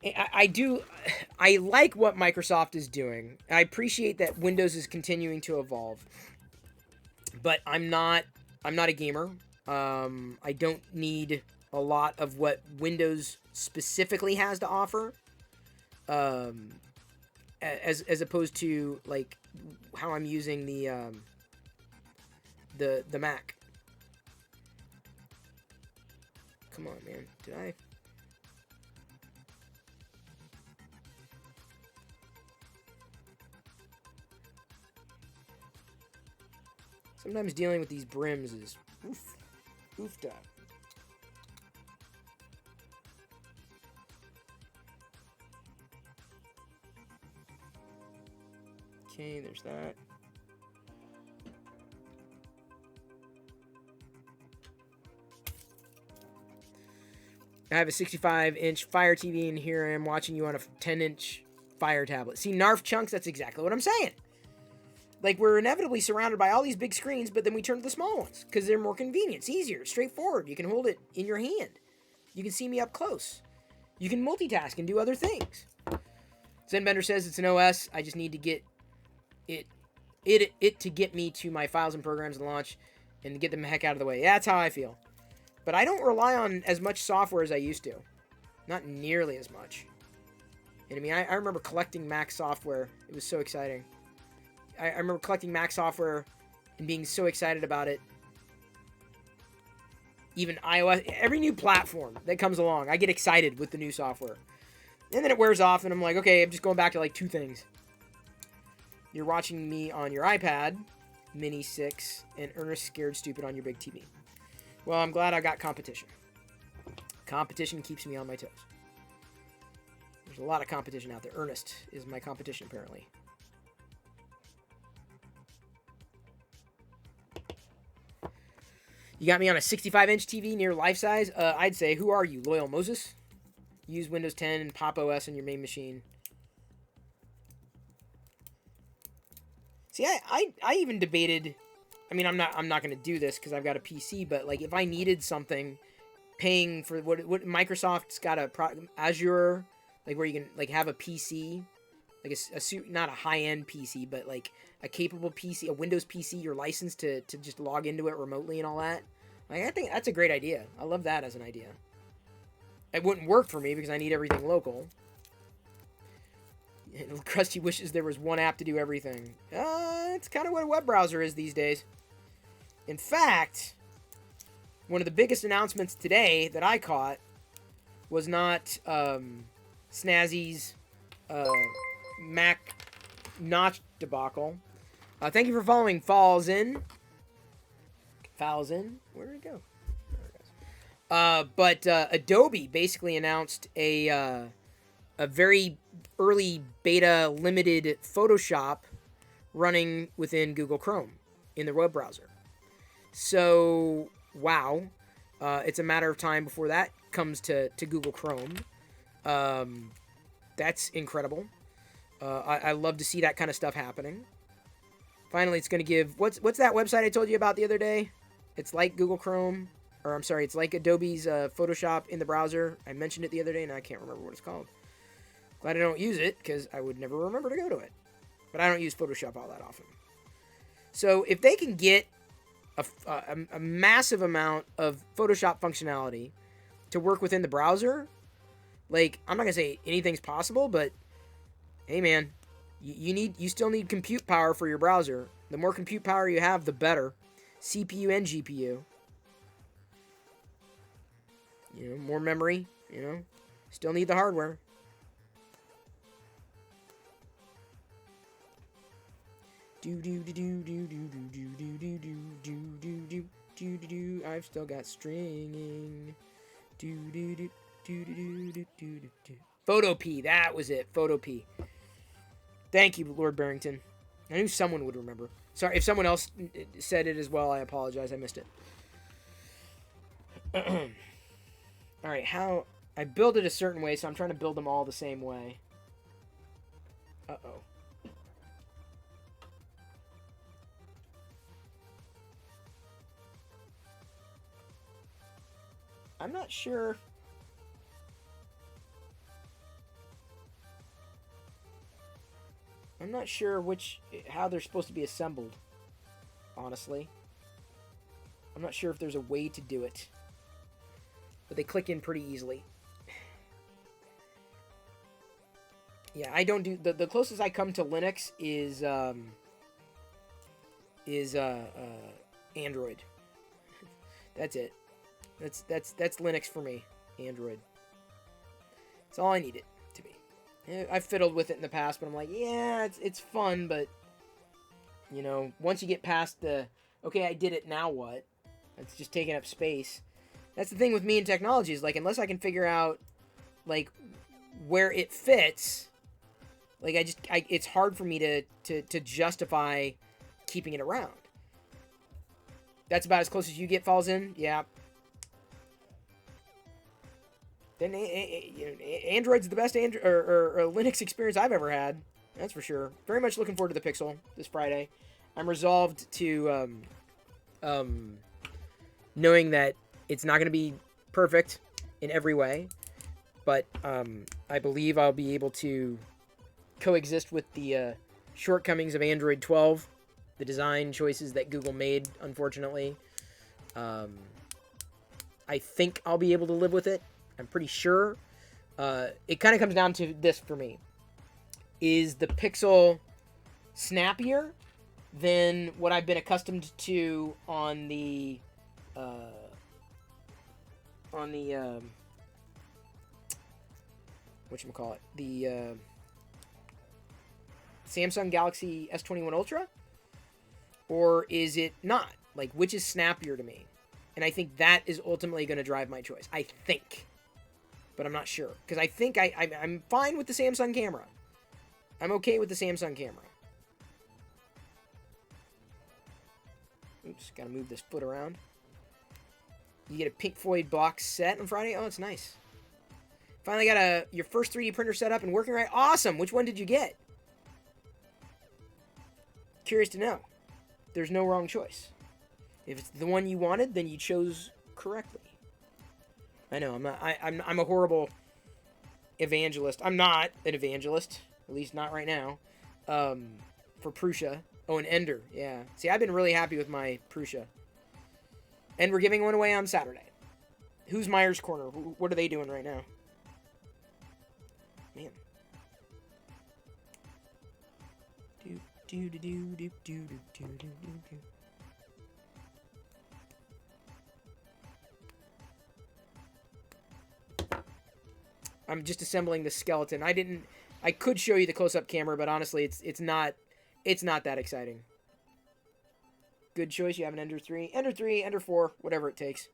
I like what Microsoft is doing. I appreciate that Windows is continuing to evolve. But I'm not a gamer. I don't need a lot of what Windows specifically has to offer. As opposed to like how I'm using the Mac. Come on, man. Did I? Sometimes dealing with these brims is oofed up. Okay, there's that. I have a 65-inch Fire TV, and here I am watching you on a 10-inch Fire tablet. See, Narf chunks, that's exactly what I'm saying. Like, we're inevitably surrounded by all these big screens, but then we turn to the small ones because they're more convenient. It's easier, straightforward. You can hold it in your hand. You can see me up close. You can multitask and do other things. Zenbender says it's an OS. I just need to get it to get me to my files and programs to launch and get them the heck out of the way. Yeah, that's how I feel. But I don't rely on as much software as I used to. Not nearly as much. And I mean, I remember collecting Mac software. It was so exciting. I remember collecting Mac software and being so excited about it. Even iOS, every new platform that comes along, I get excited with the new software. And then it wears off, and I'm like, okay, I'm just going back to like 2 things. You're watching me on your iPad, Mini 6, and Ernest Scared Stupid on your big TV. Well, I'm glad I got competition. Competition keeps me on my toes. There's a lot of competition out there. Ernest is my competition, apparently. You got me on a 65-inch TV near life size. I'd say, who are you, Loyal Moses? Use Windows 10 and Pop OS on your main machine. See, I even debated. I mean, I'm not going to do this because I've got a PC. But like, if I needed something, paying for what Microsoft's got Azure, like where you can like have a PC, like not a high-end PC, but like a capable PC, a Windows PC, you're licensed to just log into it remotely and all that. Like, I think that's a great idea. I love that as an idea. It wouldn't work for me because I need everything local. Krusty wishes there was one app to do everything. It's kind of what a web browser is these days. In fact, one of the biggest announcements today that I caught was not Snazzy's Mac notch debacle. Thank you for following Falls In. Fouls In. Where did it go? There it goes. But Adobe basically announced a very early beta limited Photoshop running within Google Chrome in the web browser. So, wow. It's a matter of time before that comes to Google Chrome. That's incredible. I love to see that kind of stuff happening. Finally, it's going to give... What's that website I told you about the other day? It's like Google Chrome. Or, I'm sorry, it's like Adobe's Photoshop in the browser. I mentioned it the other day, and I can't remember what it's called. Glad I don't use it, because I would never remember to go to it. But I don't use Photoshop all that often. So, if they can get a massive amount of Photoshop functionality to work within the browser, like, I'm not going to say anything's possible, but, hey, man, you still need compute power for your browser. The more compute power you have, the better. CPU and GPU. You know, more memory, you know. Still need the hardware. I've still got stringing. Photo P, that was it. Photo P. Thank you, Lord Barrington. I knew someone would remember. Sorry, if someone else said it as well, I apologize. I missed it. Alright, how... I build it a certain way, so I'm trying to build them all the same way. Uh-oh. I'm not sure... I'm not sure how they're supposed to be assembled, honestly. I'm not sure if there's a way to do it. But they click in pretty easily. Yeah, I don't do... The closest I come to Linux is Android. That's it. That's Linux for me. Android. That's all I need it to be. I've fiddled with it in the past, but I'm like, yeah, it's fun, but, you know, once you get past the, okay, I did it, now what? It's just taking up space. That's the thing with me and technology, is, like, unless I can figure out, like, where it fits, like, it's hard for me to justify keeping it around. That's about as close as you get, Falls In? Yeah. Then Android's the best or Linux experience I've ever had. That's for sure. Very much looking forward to the Pixel this Friday. I'm resolved to knowing that it's not going to be perfect in every way, but I believe I'll be able to coexist with the shortcomings of Android 12, the design choices that Google made, unfortunately. I think I'll be able to live with it. I'm pretty sure. It kind of comes down to this for me. Is the Pixel snappier than what I've been accustomed to on the whatchamacallit? The Samsung Galaxy S21 Ultra? Or is it not? Like, which is snappier to me? And I think that is ultimately going to drive my choice. I think. But I'm not sure. Because I think I'm fine with the Samsung camera. I'm okay with the Samsung camera. Oops, gotta move this foot around. You get a Pink Floyd box set on Friday? Oh, it's nice. Finally got your first 3D printer set up and working right. Awesome! Which one did you get? Curious to know. There's no wrong choice. If it's the one you wanted, then you chose correctly. I know, I'm a horrible evangelist. I'm not an evangelist, at least not right now, for Prusa. Oh, an Ender, yeah. See, I've been really happy with my Prusa. And we're giving one away on Saturday. Who's Myers Corner? What are they doing right now? Man. I'm just assembling the skeleton. I could show you the close-up camera, but honestly, it's not that exciting. Good choice. You have an Ender 3, Ender 4, whatever it takes.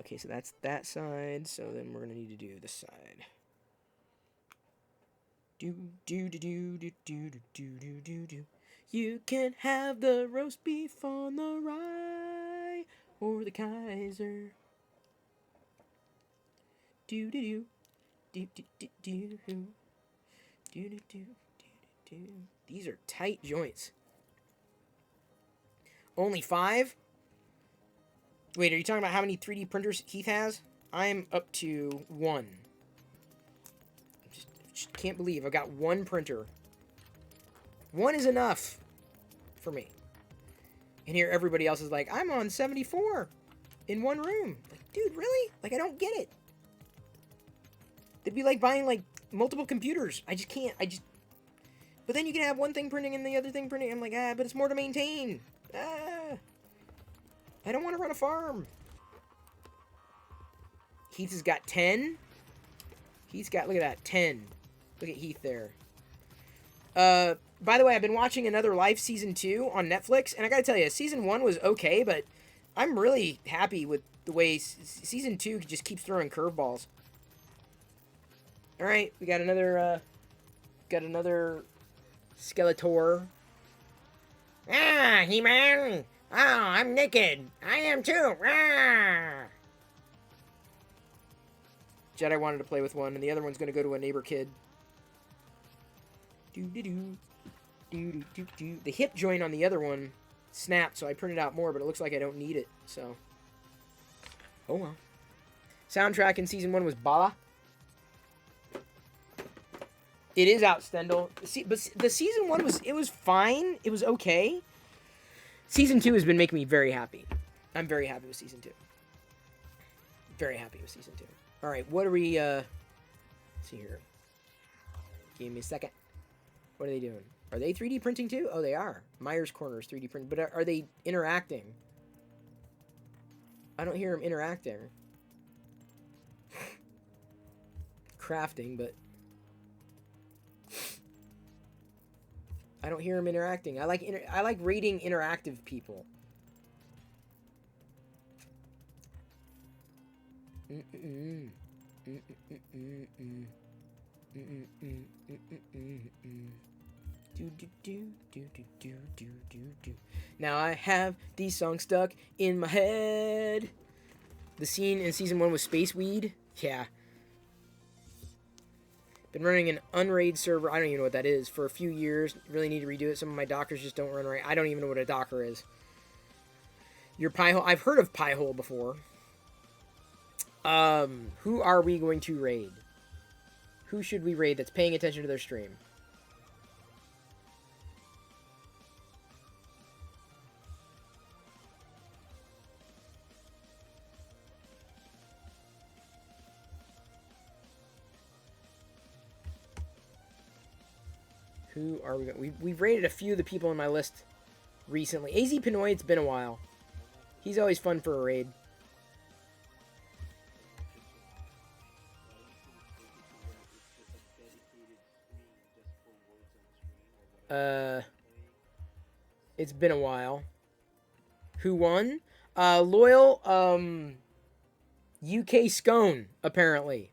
Okay, so that's that side. So then we're gonna need to do this side. Do do do do do do do do do do. You can have the roast beef on the rye or the Kaiser. Do do do do do do do do do do do do. These are tight joints. Only 5? Wait, are you talking about how many 3D printers Heath has? I'm up to 1. Just can't believe I've got 1 printer. 1 is enough for me. And here everybody else is like, I'm on 74 in 1 room. Like, dude, really? Like, I don't get it. It'd be like buying, like, multiple computers. I just can't. But then you can have one thing printing and the other thing printing. I'm like, but it's more to maintain. I don't want to run a farm. Heath has got 10. Heath's got, look at that, 10. Look at Heath there. By the way, I've been watching Another Life Season 2 on Netflix, and I gotta tell you, Season 1 was okay, but I'm really happy with the way Season 2 just keeps throwing curveballs. Alright, we got another Skeletor. He-Man! Oh, I'm naked! I am too! Jedi wanted to play with one, and the other one's gonna go to a neighbor kid. Do-do-do. Do-do-do-do. The hip joint on the other one snapped, so I printed out more, but it looks like I don't need it, so. Oh well. Soundtrack in Season 1 was Bala. It is out, Stendhal. But the Season 1 was fine. It was okay. Season 2 has been making me very happy. I'm very happy with Season 2. Very happy with Season 2. Alright, what are we, let's see here. Give me a second. What are they doing? Are they 3D printing too? Oh, they are. Myers Corner is 3D printing. But are they interacting? I don't hear them interacting. Crafting, but I don't hear them interacting. I like rating interactive people. Now I have these songs stuck in my head. The scene in Season 1 was Space Weed. Yeah. Been running an Unraid server, I don't even know what that is, for a few years. Really need to redo it. Some of my Dockers just don't run right. I don't even know what a Docker is. Your Pi-hole, I've heard of Pi-hole before. Who are we going to raid? Who should we raid that's paying attention to their stream? Who are we going? We've rated a few of the people on my list recently. AZ Pinoy, it's been a while. He's always fun for a raid. It's been a while. Who won? Loyal, UK Scone, apparently.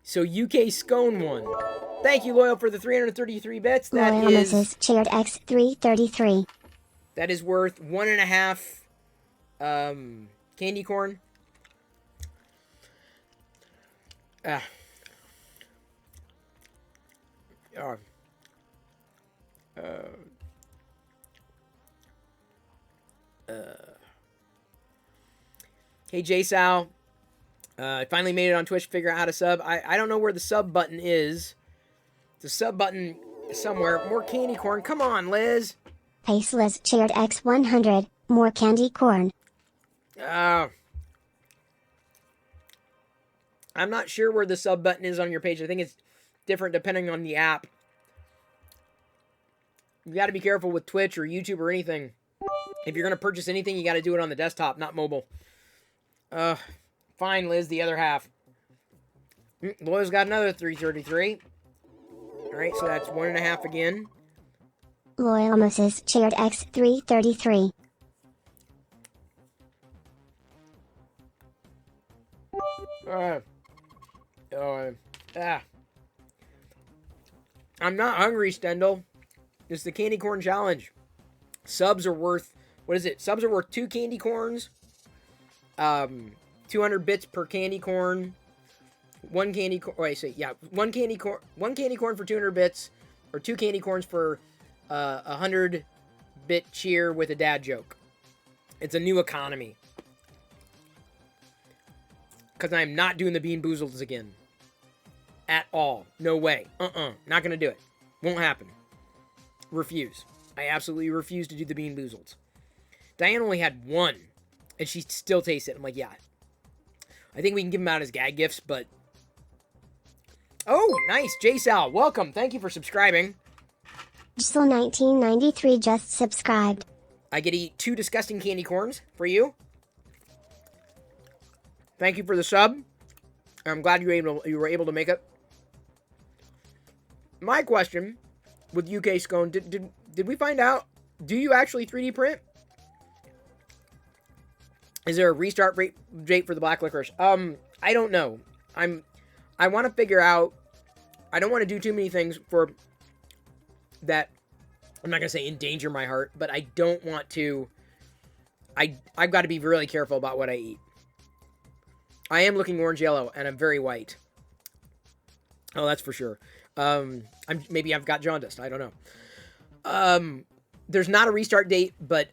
So UK Scone won. Thank you, Loyal, for the 333 bits. That Loyal is Mrs. Cheered X 333. That is worth 1.5 candy corn. Hey, J-Sal. I finally made it on Twitch to figure out how to sub. I don't know where the sub button is. The sub button is somewhere. More candy corn. Come on, Liz. Paceless Cheered X 100. More candy corn. I'm not sure where the sub button is on your page. I think it's different depending on the app. You got to be careful with Twitch or YouTube or anything. If you're going to purchase anything, you got to do it on the desktop, not mobile. Fine, Liz, the other half. Loyal's got another 333. Alright, so that's 1.5 again. Loyal Moses cheered X333. I'm not hungry, Stendhal. It's the candy corn challenge. Subs are worth, what is it? Subs are worth 2 candy corns. 200 bits per candy corn. One candy corn. Wait, say yeah. One candy corn for 200 bits, or 2 candy corns for 100 bit cheer with a dad joke. It's a new economy. Because I'm not doing the Bean Boozles again. At all. No way. Not gonna do it. Won't happen. Refuse. I absolutely refuse to do the Bean Boozles. Diane only had 1, and she still tastes it. I'm like, yeah. I think we can give them out as gag gifts, but... Oh, nice. J-Sal, welcome. Thank you for subscribing. Giselle1993 just subscribed. I get to eat 2 disgusting candy corns for you. Thank you for the sub. I'm glad you were able to make it. My question with UK Scone, did we find out, do you actually 3D print? Is there a restart date for the black licorice? I don't know. I want to figure out, I don't want to do too many things for that, I'm not going to say endanger my heart, but I don't want to, I've got to be really careful about what I eat. I am looking orange yellow, and I'm very white. Oh, that's for sure. Maybe I've got jaundice. I don't know. There's not a restart date, but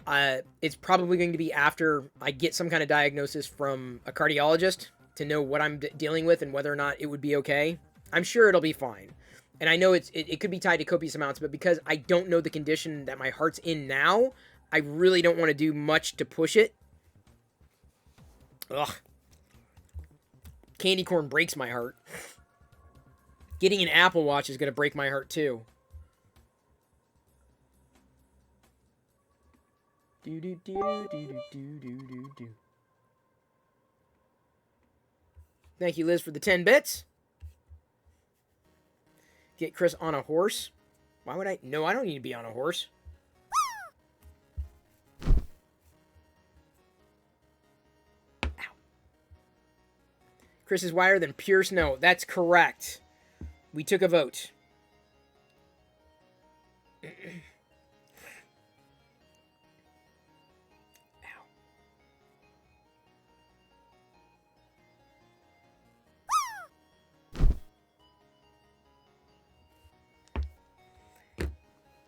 it's probably going to be after I get some kind of diagnosis from a cardiologist to know what I'm dealing with and whether or not it would be okay. I'm sure it'll be fine. And I know it could be tied to copious amounts, but because I don't know the condition that my heart's in now, I really don't want to do much to push it. Ugh. Candy corn breaks my heart. Getting an Apple Watch is going to break my heart too. Thank you, Liz, for the 10 bits. Get Chris on a horse. Why would I? No, I don't need to be on a horse. Ow. Chris is wider than pure snow. That's correct. We took a vote. Ow.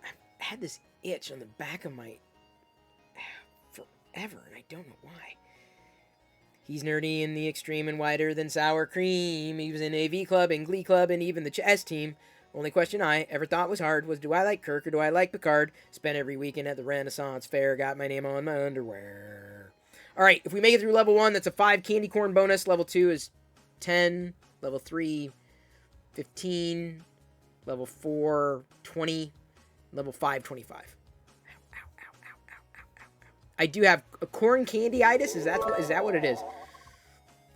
I've had this itch on the back of my... forever, and I don't know why. He's nerdy in the extreme and whiter than sour cream. He was in AV Club and Glee Club and even the chess team. Only question I ever thought was hard was, do I like Kirk or do I like Picard? Spent every weekend at the Renaissance Fair. Got my name on my underwear. Alright, if we make it through level 1, that's a 5 candy corn bonus. Level 2 is 10. Level 3, 15. Level 4, 20. Level 5, 25. Ow, ow, ow, ow, ow, ow, ow. I do have a corn candy-itis. Is that what it is?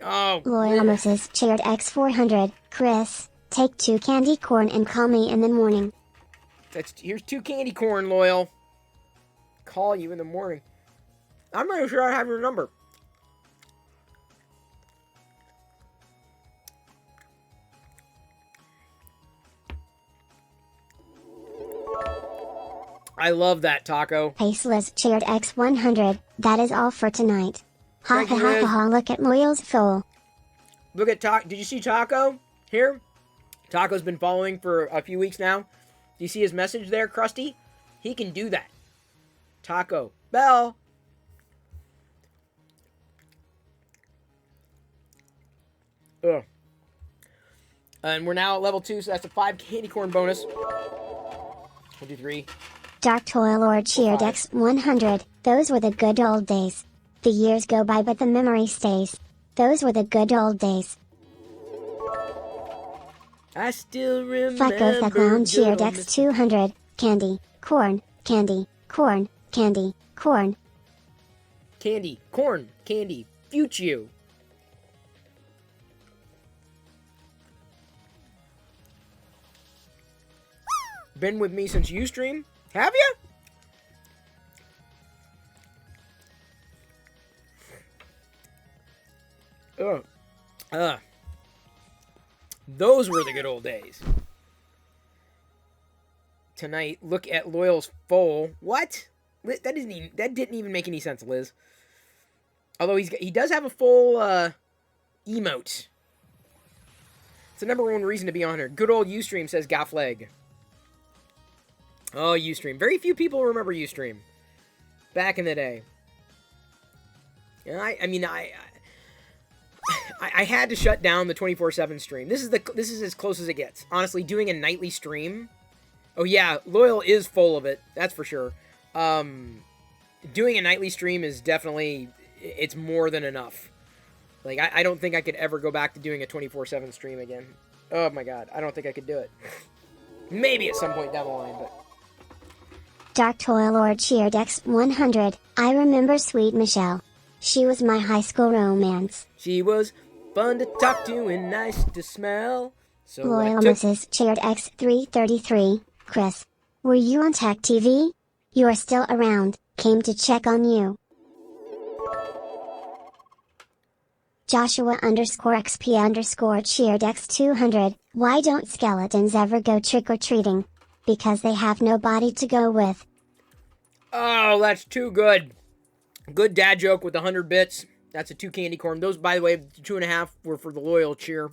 Oh. Loyal Moses cheered X400. Chris, take 2 candy corn and call me in the morning. Here's 2 candy corn, Loyal. Call you in the morning. I'm not even sure I have your number. I love that, Taco. Paceless cheered X100. That is all for tonight. Ha ha ha ha, look at Loyal's soul. Look at Taco. Did you see Taco here? Taco's been following for a few weeks now. Do you see his message there, Krusty? He can do that. Taco Bell. Ugh. And we're now at level 2, so that's a 5 candy corn bonus. 1, 2, 3. Dark Toil Lord cheered X100. Those were the good old days. The years go by but the memory stays. Those were the good old days. I still remember. Flacco the Clown cheered X200. Candy, corn, candy, corn, candy, corn. Candy, corn, candy, future you. Been with me since Ustream. Have you? Those were the good old days. Tonight, look at Loyal's foal. What? That didn't even make any sense, Liz. Although he does have a full emote. It's the number one reason to be on here. Good old Ustream, says Gaffleg. Oh, Ustream. Very few people remember Ustream. Back in the day. Yeah, I had to shut down the 24/7 stream. This is as close as it gets. Honestly, doing a nightly stream. Oh yeah, Loyal is full of it. That's for sure. Doing a nightly stream is definitely, it's more than enough. Like I don't think I could ever go back to doing a 24/7 stream again. Oh my god, I don't think I could do it. Maybe at some point down the line, but. Dark Toil Lord cheered X100. I remember sweet Michelle. She was my high school romance. She was fun to talk to and nice to smell. So Loyal Mrs. cheered X333. Chris, were you on Tech TV? You are still around. Came to check on you. Joshua _XP_ cheered X200. Why don't skeletons ever go trick-or-treating? Because they have nobody to go with. Oh, that's too good. Good dad joke with 100 bits. That's a 2 candy corn. Those, by the way, 2.5 were for the Loyal cheer.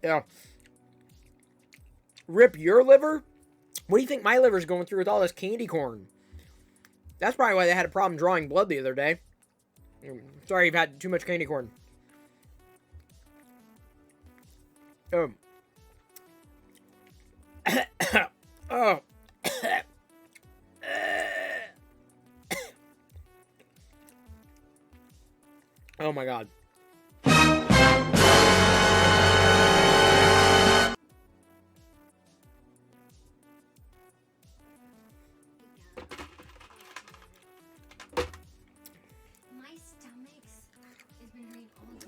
Yeah. Rip your liver? What do you think my liver's going through with all this candy corn? That's probably why they had a problem drawing blood the other day. Sorry you've had too much candy corn. Oh. Oh. Oh my god.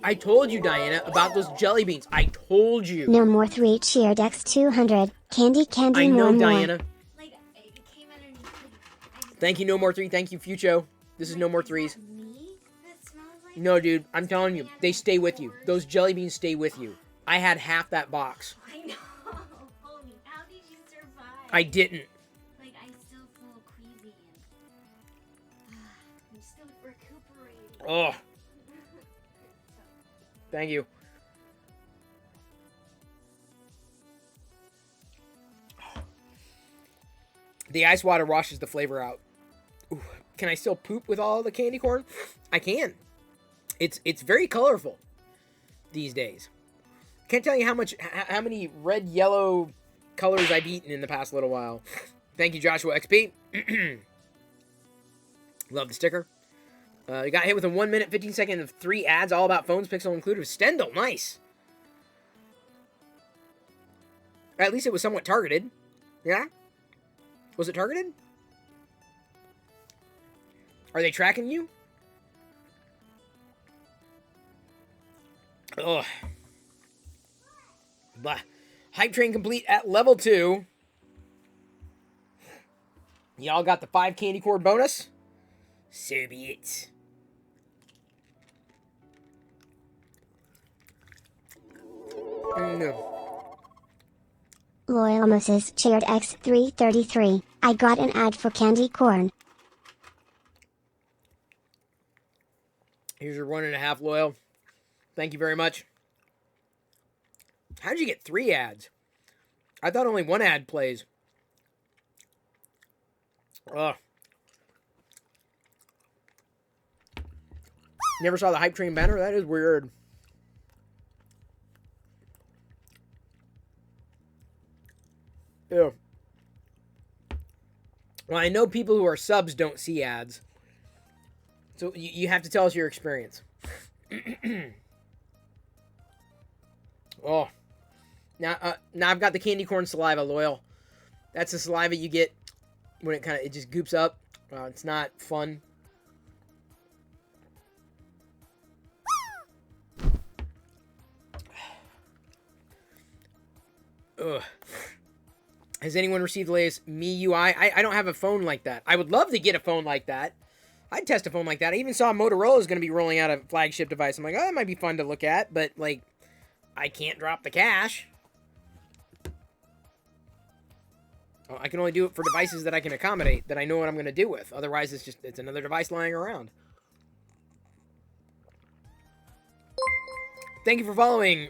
I told you, Diana, about those jelly beans. I told you. No more 3 cheered X200. Candy, I know, more. Diana. Thank you, No More 3. Thank you, Fucho. This is No More 3s. No, dude, I'm telling you, they stay with you. Those jelly beans stay with you. I had half that box. I know. Holy, how did you survive? I didn't. Like, I still feel queasy and I'm still recuperating. Oh. Thank you. The ice water washes the flavor out. Ooh, can I still poop with all the candy corn? I can. It's very colorful these days. Can't tell you how many red, yellow colors I've eaten in the past little while. Thank you, Joshua XP. Love the sticker. You got hit with a 1 minute, 15 second of 3 ads, all about phones, Pixel included. Stendhal, nice. At least it was somewhat targeted. Yeah? Was it targeted? Are they tracking you? Ugh. Blah. Hype train complete at level 2. Y'all got the 5 candy corn bonus? So be it. No. Loyal Mrs. cheered X333. I got an ad for candy corn. Here's your 1.5 Loyal. Thank you very much. How'd you get 3 ads? I thought only 1 ad plays. Ugh. Never saw the hype train banner? That is weird. Ew. Well, I know people who are subs don't see ads. So you have to tell us your experience. Oh. Now I've got the candy corn saliva, Loyal. That's the saliva you get when it just goops up. It's not fun. Ugh. Has anyone received the latest MIUI? I don't have a phone like that. I would love to get a phone like that. I'd test a phone like that. I even saw Motorola is going to be rolling out a flagship device. I'm like, oh, that might be fun to look at, but, like, I can't drop the cash. I can only do it for devices that I can accommodate, that I know what I'm going to do with. Otherwise, it's another device lying around. Thank you for following,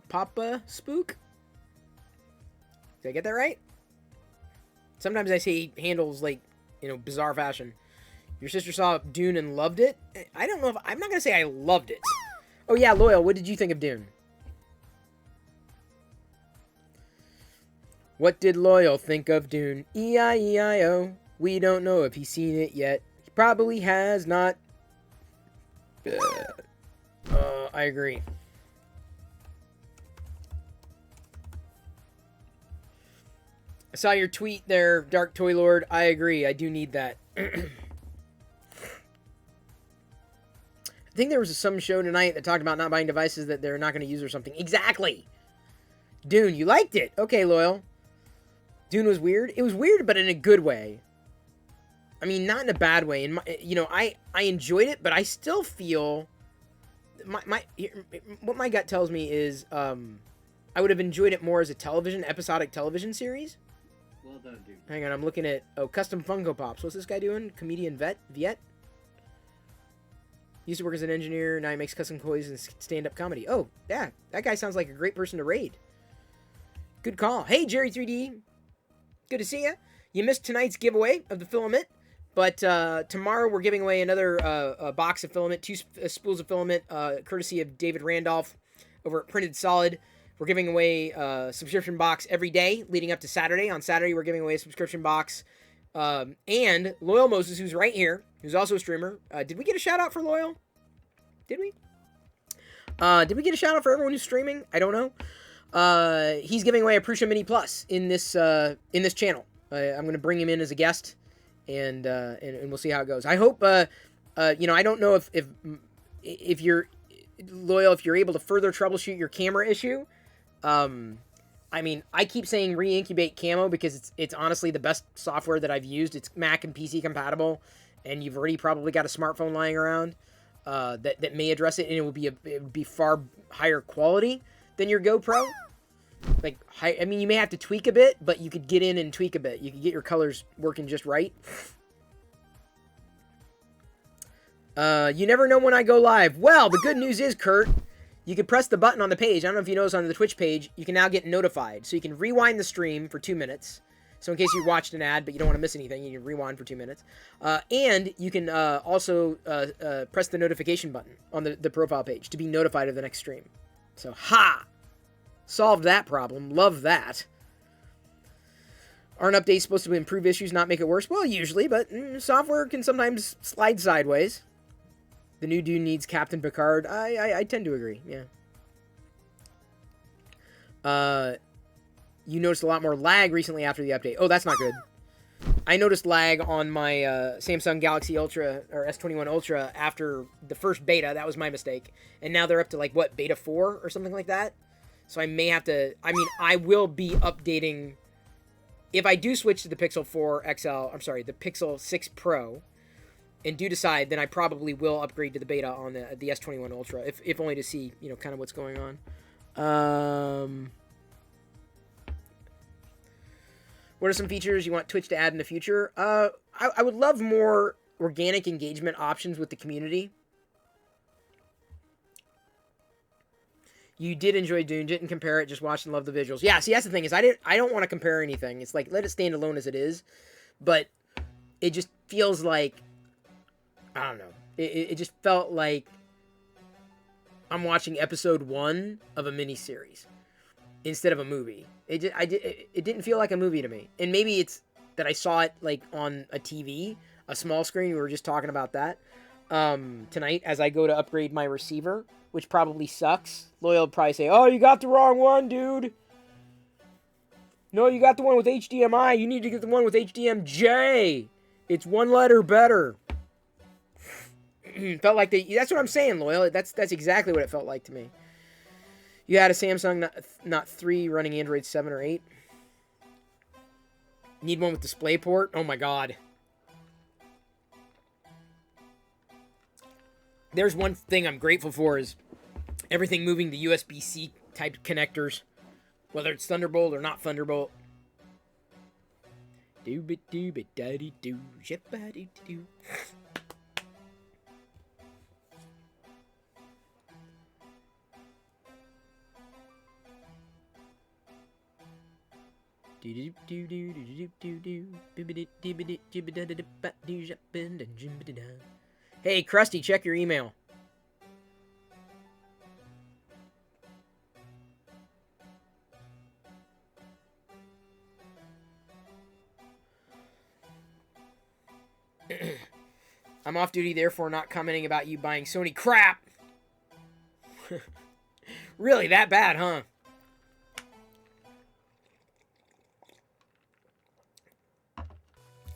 Papa Spook. Did I get that right? Sometimes I say handles like, bizarre fashion. Your sister saw Dune and loved it? I don't know if... I'm not going to say I loved it. Oh, yeah, Loyal, what did you think of Dune? What did Loyal think of Dune? E-I-E-I-O. We don't know if he's seen it yet. He probably has not. I agree. I saw your tweet there, Dark Toy Lord. I agree. I do need that. I think there was some show tonight that talked about not buying devices that they're not going to use or something. Exactly. Dune, you liked it. Okay, Loyal. Dune was weird. It was weird, but in a good way. I mean, not in a bad way. And I enjoyed it, but I still feel what my gut tells me is I would have enjoyed it more as a episodic television series. Well done, dude. Hang on, I'm looking at custom Funko Pops. What's this guy doing? Comedian Viet. Used to work as an engineer. Now he makes custom toys and stand-up comedy. Oh, yeah, that guy sounds like a great person to raid. Good call. Hey, Jerry 3D. Good to see you. You missed tonight's giveaway of the Filament, but tomorrow we're giving away another box of Filament, 2 spools of Filament, courtesy of David Randolph over at Printed Solid. We're giving away a subscription box every day leading up to Saturday. On Saturday, we're giving away a subscription box. And Loyal Moses, who's right here, who's also a streamer. Did we get a shout-out for Loyal? Did we? Did we get a shout-out for everyone who's streaming? I don't know. He's giving away a Prusa Mini Plus in this channel. I'm going to bring him in as a guest, and we'll see how it goes. I hope, I don't know if you're Loyal, if you're able to further troubleshoot your camera issue. I mean, I keep saying re-incubate camo because it's honestly the best software that I've used. It's Mac and PC compatible, and you've already probably got a smartphone lying around that may address it, and it would be far higher quality than your GoPro. Like, I mean, you may have to tweak a bit, but you could get in and tweak a bit. You could get your colors working just right. You never know when I go live. Well, the good news is, Kurt, you can press the button on the page. I don't know if you noticed on the Twitch page, you can now get notified. So you can rewind the stream for 2 minutes. So in case you watched an ad, but you don't want to miss anything, you can rewind for 2 minutes. And you can also press the notification button on the profile page to be notified of the next stream. So, ha! Solved that problem. Love that. Aren't updates supposed to improve issues, not make it worse? Well, usually, but software can sometimes slide sideways. The new Dune needs Captain Picard. I tend to agree, yeah. You noticed a lot more lag recently after the update. Oh, that's not good. I noticed lag on my Samsung Galaxy Ultra, or S21 Ultra, after the first beta. That was my mistake. And now they're up to, like, what, beta 4 or something like that? So I may have to... I mean, I will be updating... If I do switch to the Pixel 4 XL... I'm sorry, the Pixel 6 Pro... and do decide, then I probably will upgrade to the beta on the S21 Ultra, if only to see, kind of what's going on. What are some features you want Twitch to add in the future? I would love more organic engagement options with the community. You did enjoy Dune, didn't compare it, just watched and loved the visuals. Yeah, see, that's the thing, is I don't want to compare anything. It's like, let it stand alone as it is, but it just feels like, I don't know. It just felt like I'm watching episode 1 of a miniseries instead of a movie. It didn't feel like a movie to me. And maybe it's that I saw it like on a TV, a small screen. We were just talking about that tonight as I go to upgrade my receiver, which probably sucks. Loyal will probably say, "Oh, you got the wrong one, dude. No, you got the one with HDMI. You need to get the one with HDMJ. It's one letter better." Felt like that's what I'm saying, Loyal. That's exactly what it felt like to me. You had a Samsung Note 3 running Android 7 or 8. Need one with DisplayPort? Oh my god. There's one thing I'm grateful for is everything moving to USB-C type connectors. Whether it's Thunderbolt or not Thunderbolt. Doo-ba-doo-ba-da-dee-doo, ship-ba-doo-doo. Hey, Krusty, check your email. I'm off duty, therefore not commenting about you buying Sony crap. Really, that bad, huh?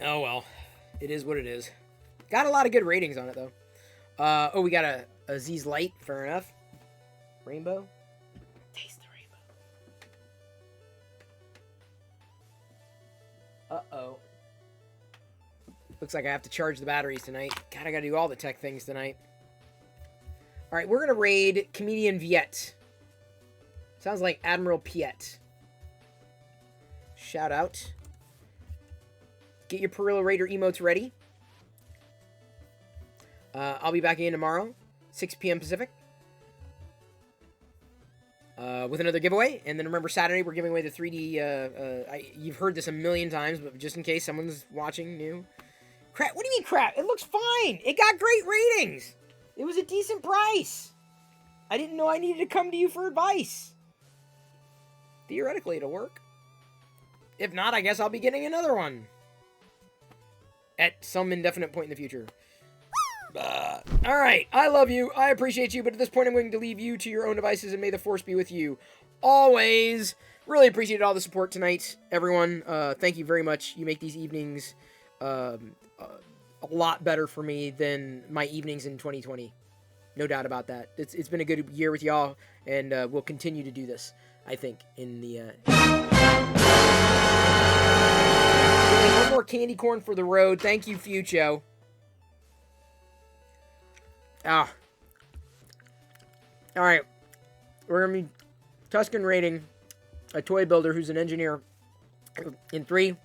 Oh, well. It is what it is. Got a lot of good ratings on it, though. Oh, we got a Z's Light. Fair enough. Rainbow. Taste the rainbow. Uh-oh. Looks like I have to charge the batteries tonight. God, I gotta do all the tech things tonight. Alright, we're gonna raid Comedian Viet. Sounds like Admiral Piet. Shout out. Get your Perillo Raider emotes ready. I'll be back again tomorrow, 6 p.m. Pacific. With another giveaway. And then remember, Saturday, we're giving away the 3D... you've heard this a million times, but just in case someone's watching new. Crap. What do you mean crap? It looks fine. It got great ratings. It was a decent price. I didn't know I needed to come to you for advice. Theoretically, it'll work. If not, I guess I'll be getting another one. At some indefinite point in the future. Alright, I love you. I appreciate you. But at this point, I'm going to leave you to your own devices. And may the force be with you always. Really appreciated all the support tonight, everyone. Thank you very much. You make these evenings a lot better for me than my evenings in 2020. No doubt about that. It's been a good year with y'all. And we'll continue to do this, I think, in the... One more candy corn for the road. Thank you, Fucho. Ah. Alright. We're going to be Tuscan rating a toy builder who's an engineer in 3,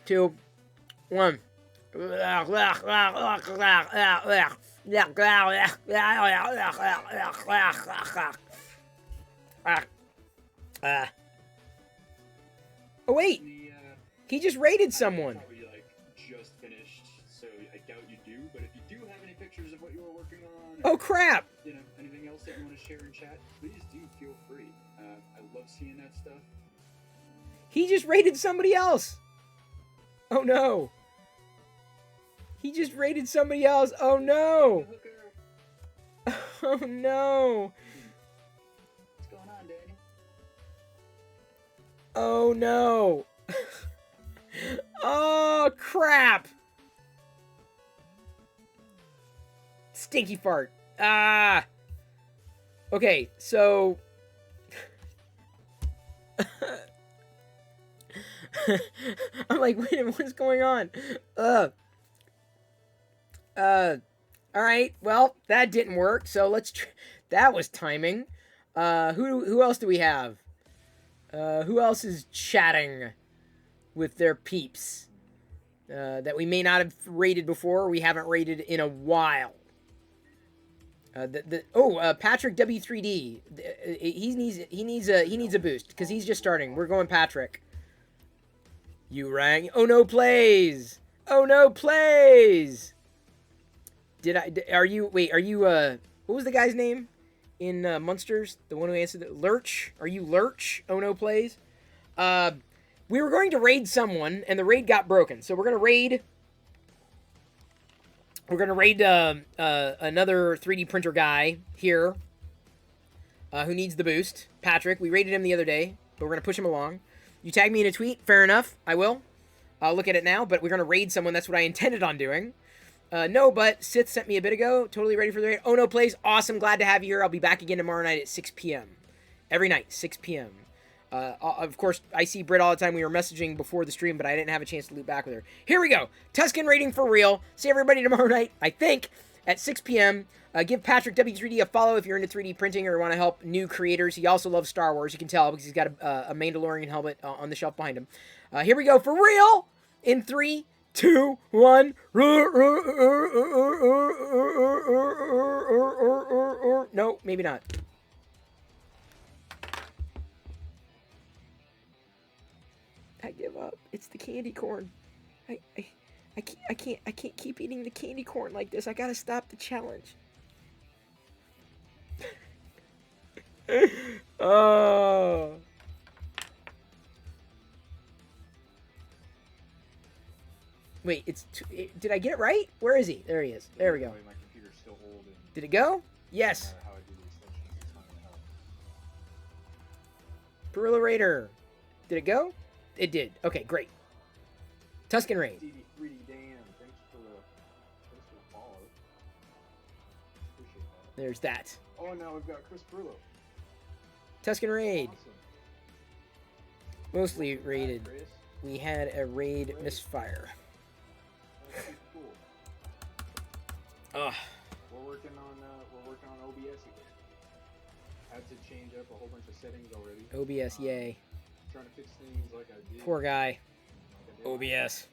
2, 1. Oh, wait. He just raided someone. Probably just finished, so I doubt you do. But if you do have any pictures of what you were working on, Oh crap! Anything else that you want to share in chat, please do feel free. I love seeing that stuff. He just raided somebody else. Oh no! He just raided somebody else. Oh no! Oh no! What's going on, Danny? Oh no! Oh crap! Stinky fart. Ah. Okay, so I'm like, wait a minute, what's going on? All right. Well, that didn't work. So let's. That was timing. Who else do we have? Who else is chatting with their peeps that we may not have rated before? Or we haven't rated in a while. Patrick W3D. He needs a boost because he's just starting. We're going Patrick. You rang. Oh no, plays. Oh no, plays. Are you? What was the guy's name in Munsters? The one who answered Lurch. Are you Lurch? Oh no, plays. We were going to raid someone, and the raid got broken. So we're gonna raid. We're gonna raid another 3D printer guy here, who needs the boost. Patrick. We raided him the other day, but we're gonna push him along. You tag me in a tweet. Fair enough. I will. I'll look at it now. But we're gonna raid someone. That's what I intended on doing. No, but Sith sent me a bit ago. Totally ready for the raid. Oh no, plays. Awesome. Glad to have you here. I'll be back again tomorrow night at 6 p.m. Every night, 6 p.m. Of course, I see Britt all the time. We were messaging before the stream, but I didn't have a chance to loop back with her. Here we go. Tuscan rating for real. See everybody tomorrow night, I think, at 6 p.m. Give Patrick W3D a follow if you're into 3D printing or want to help new creators. He also loves Star Wars. You can tell because he's got a Mandalorian helmet on the shelf behind him. Here we go for real. In 3, 2, 1. No, maybe not. I give up. It's the candy corn. I can't keep eating the candy corn like this. I gotta stop the challenge. Oh. Wait, did I get it right? Where is he? There he is. There we go. My computer's still old and Did it go? Yes. how I do the extensions, it's not gonna help. Barilla Raider. Did it go? It did. Okay, great. Tuscan Raid. Stevie 3D Dan, thanks for the follow. Appreciate that. There's that. Oh, now we've got Chris Brillo. Tuscan Raid. Awesome. Mostly raided. Chris. We had a raid misfire. That's super cool. Ugh. We're working on OBS again. Had to change up a whole bunch of settings already. OBS, yay. Trying to fix things like I did. Poor guy. Like I did. OBS.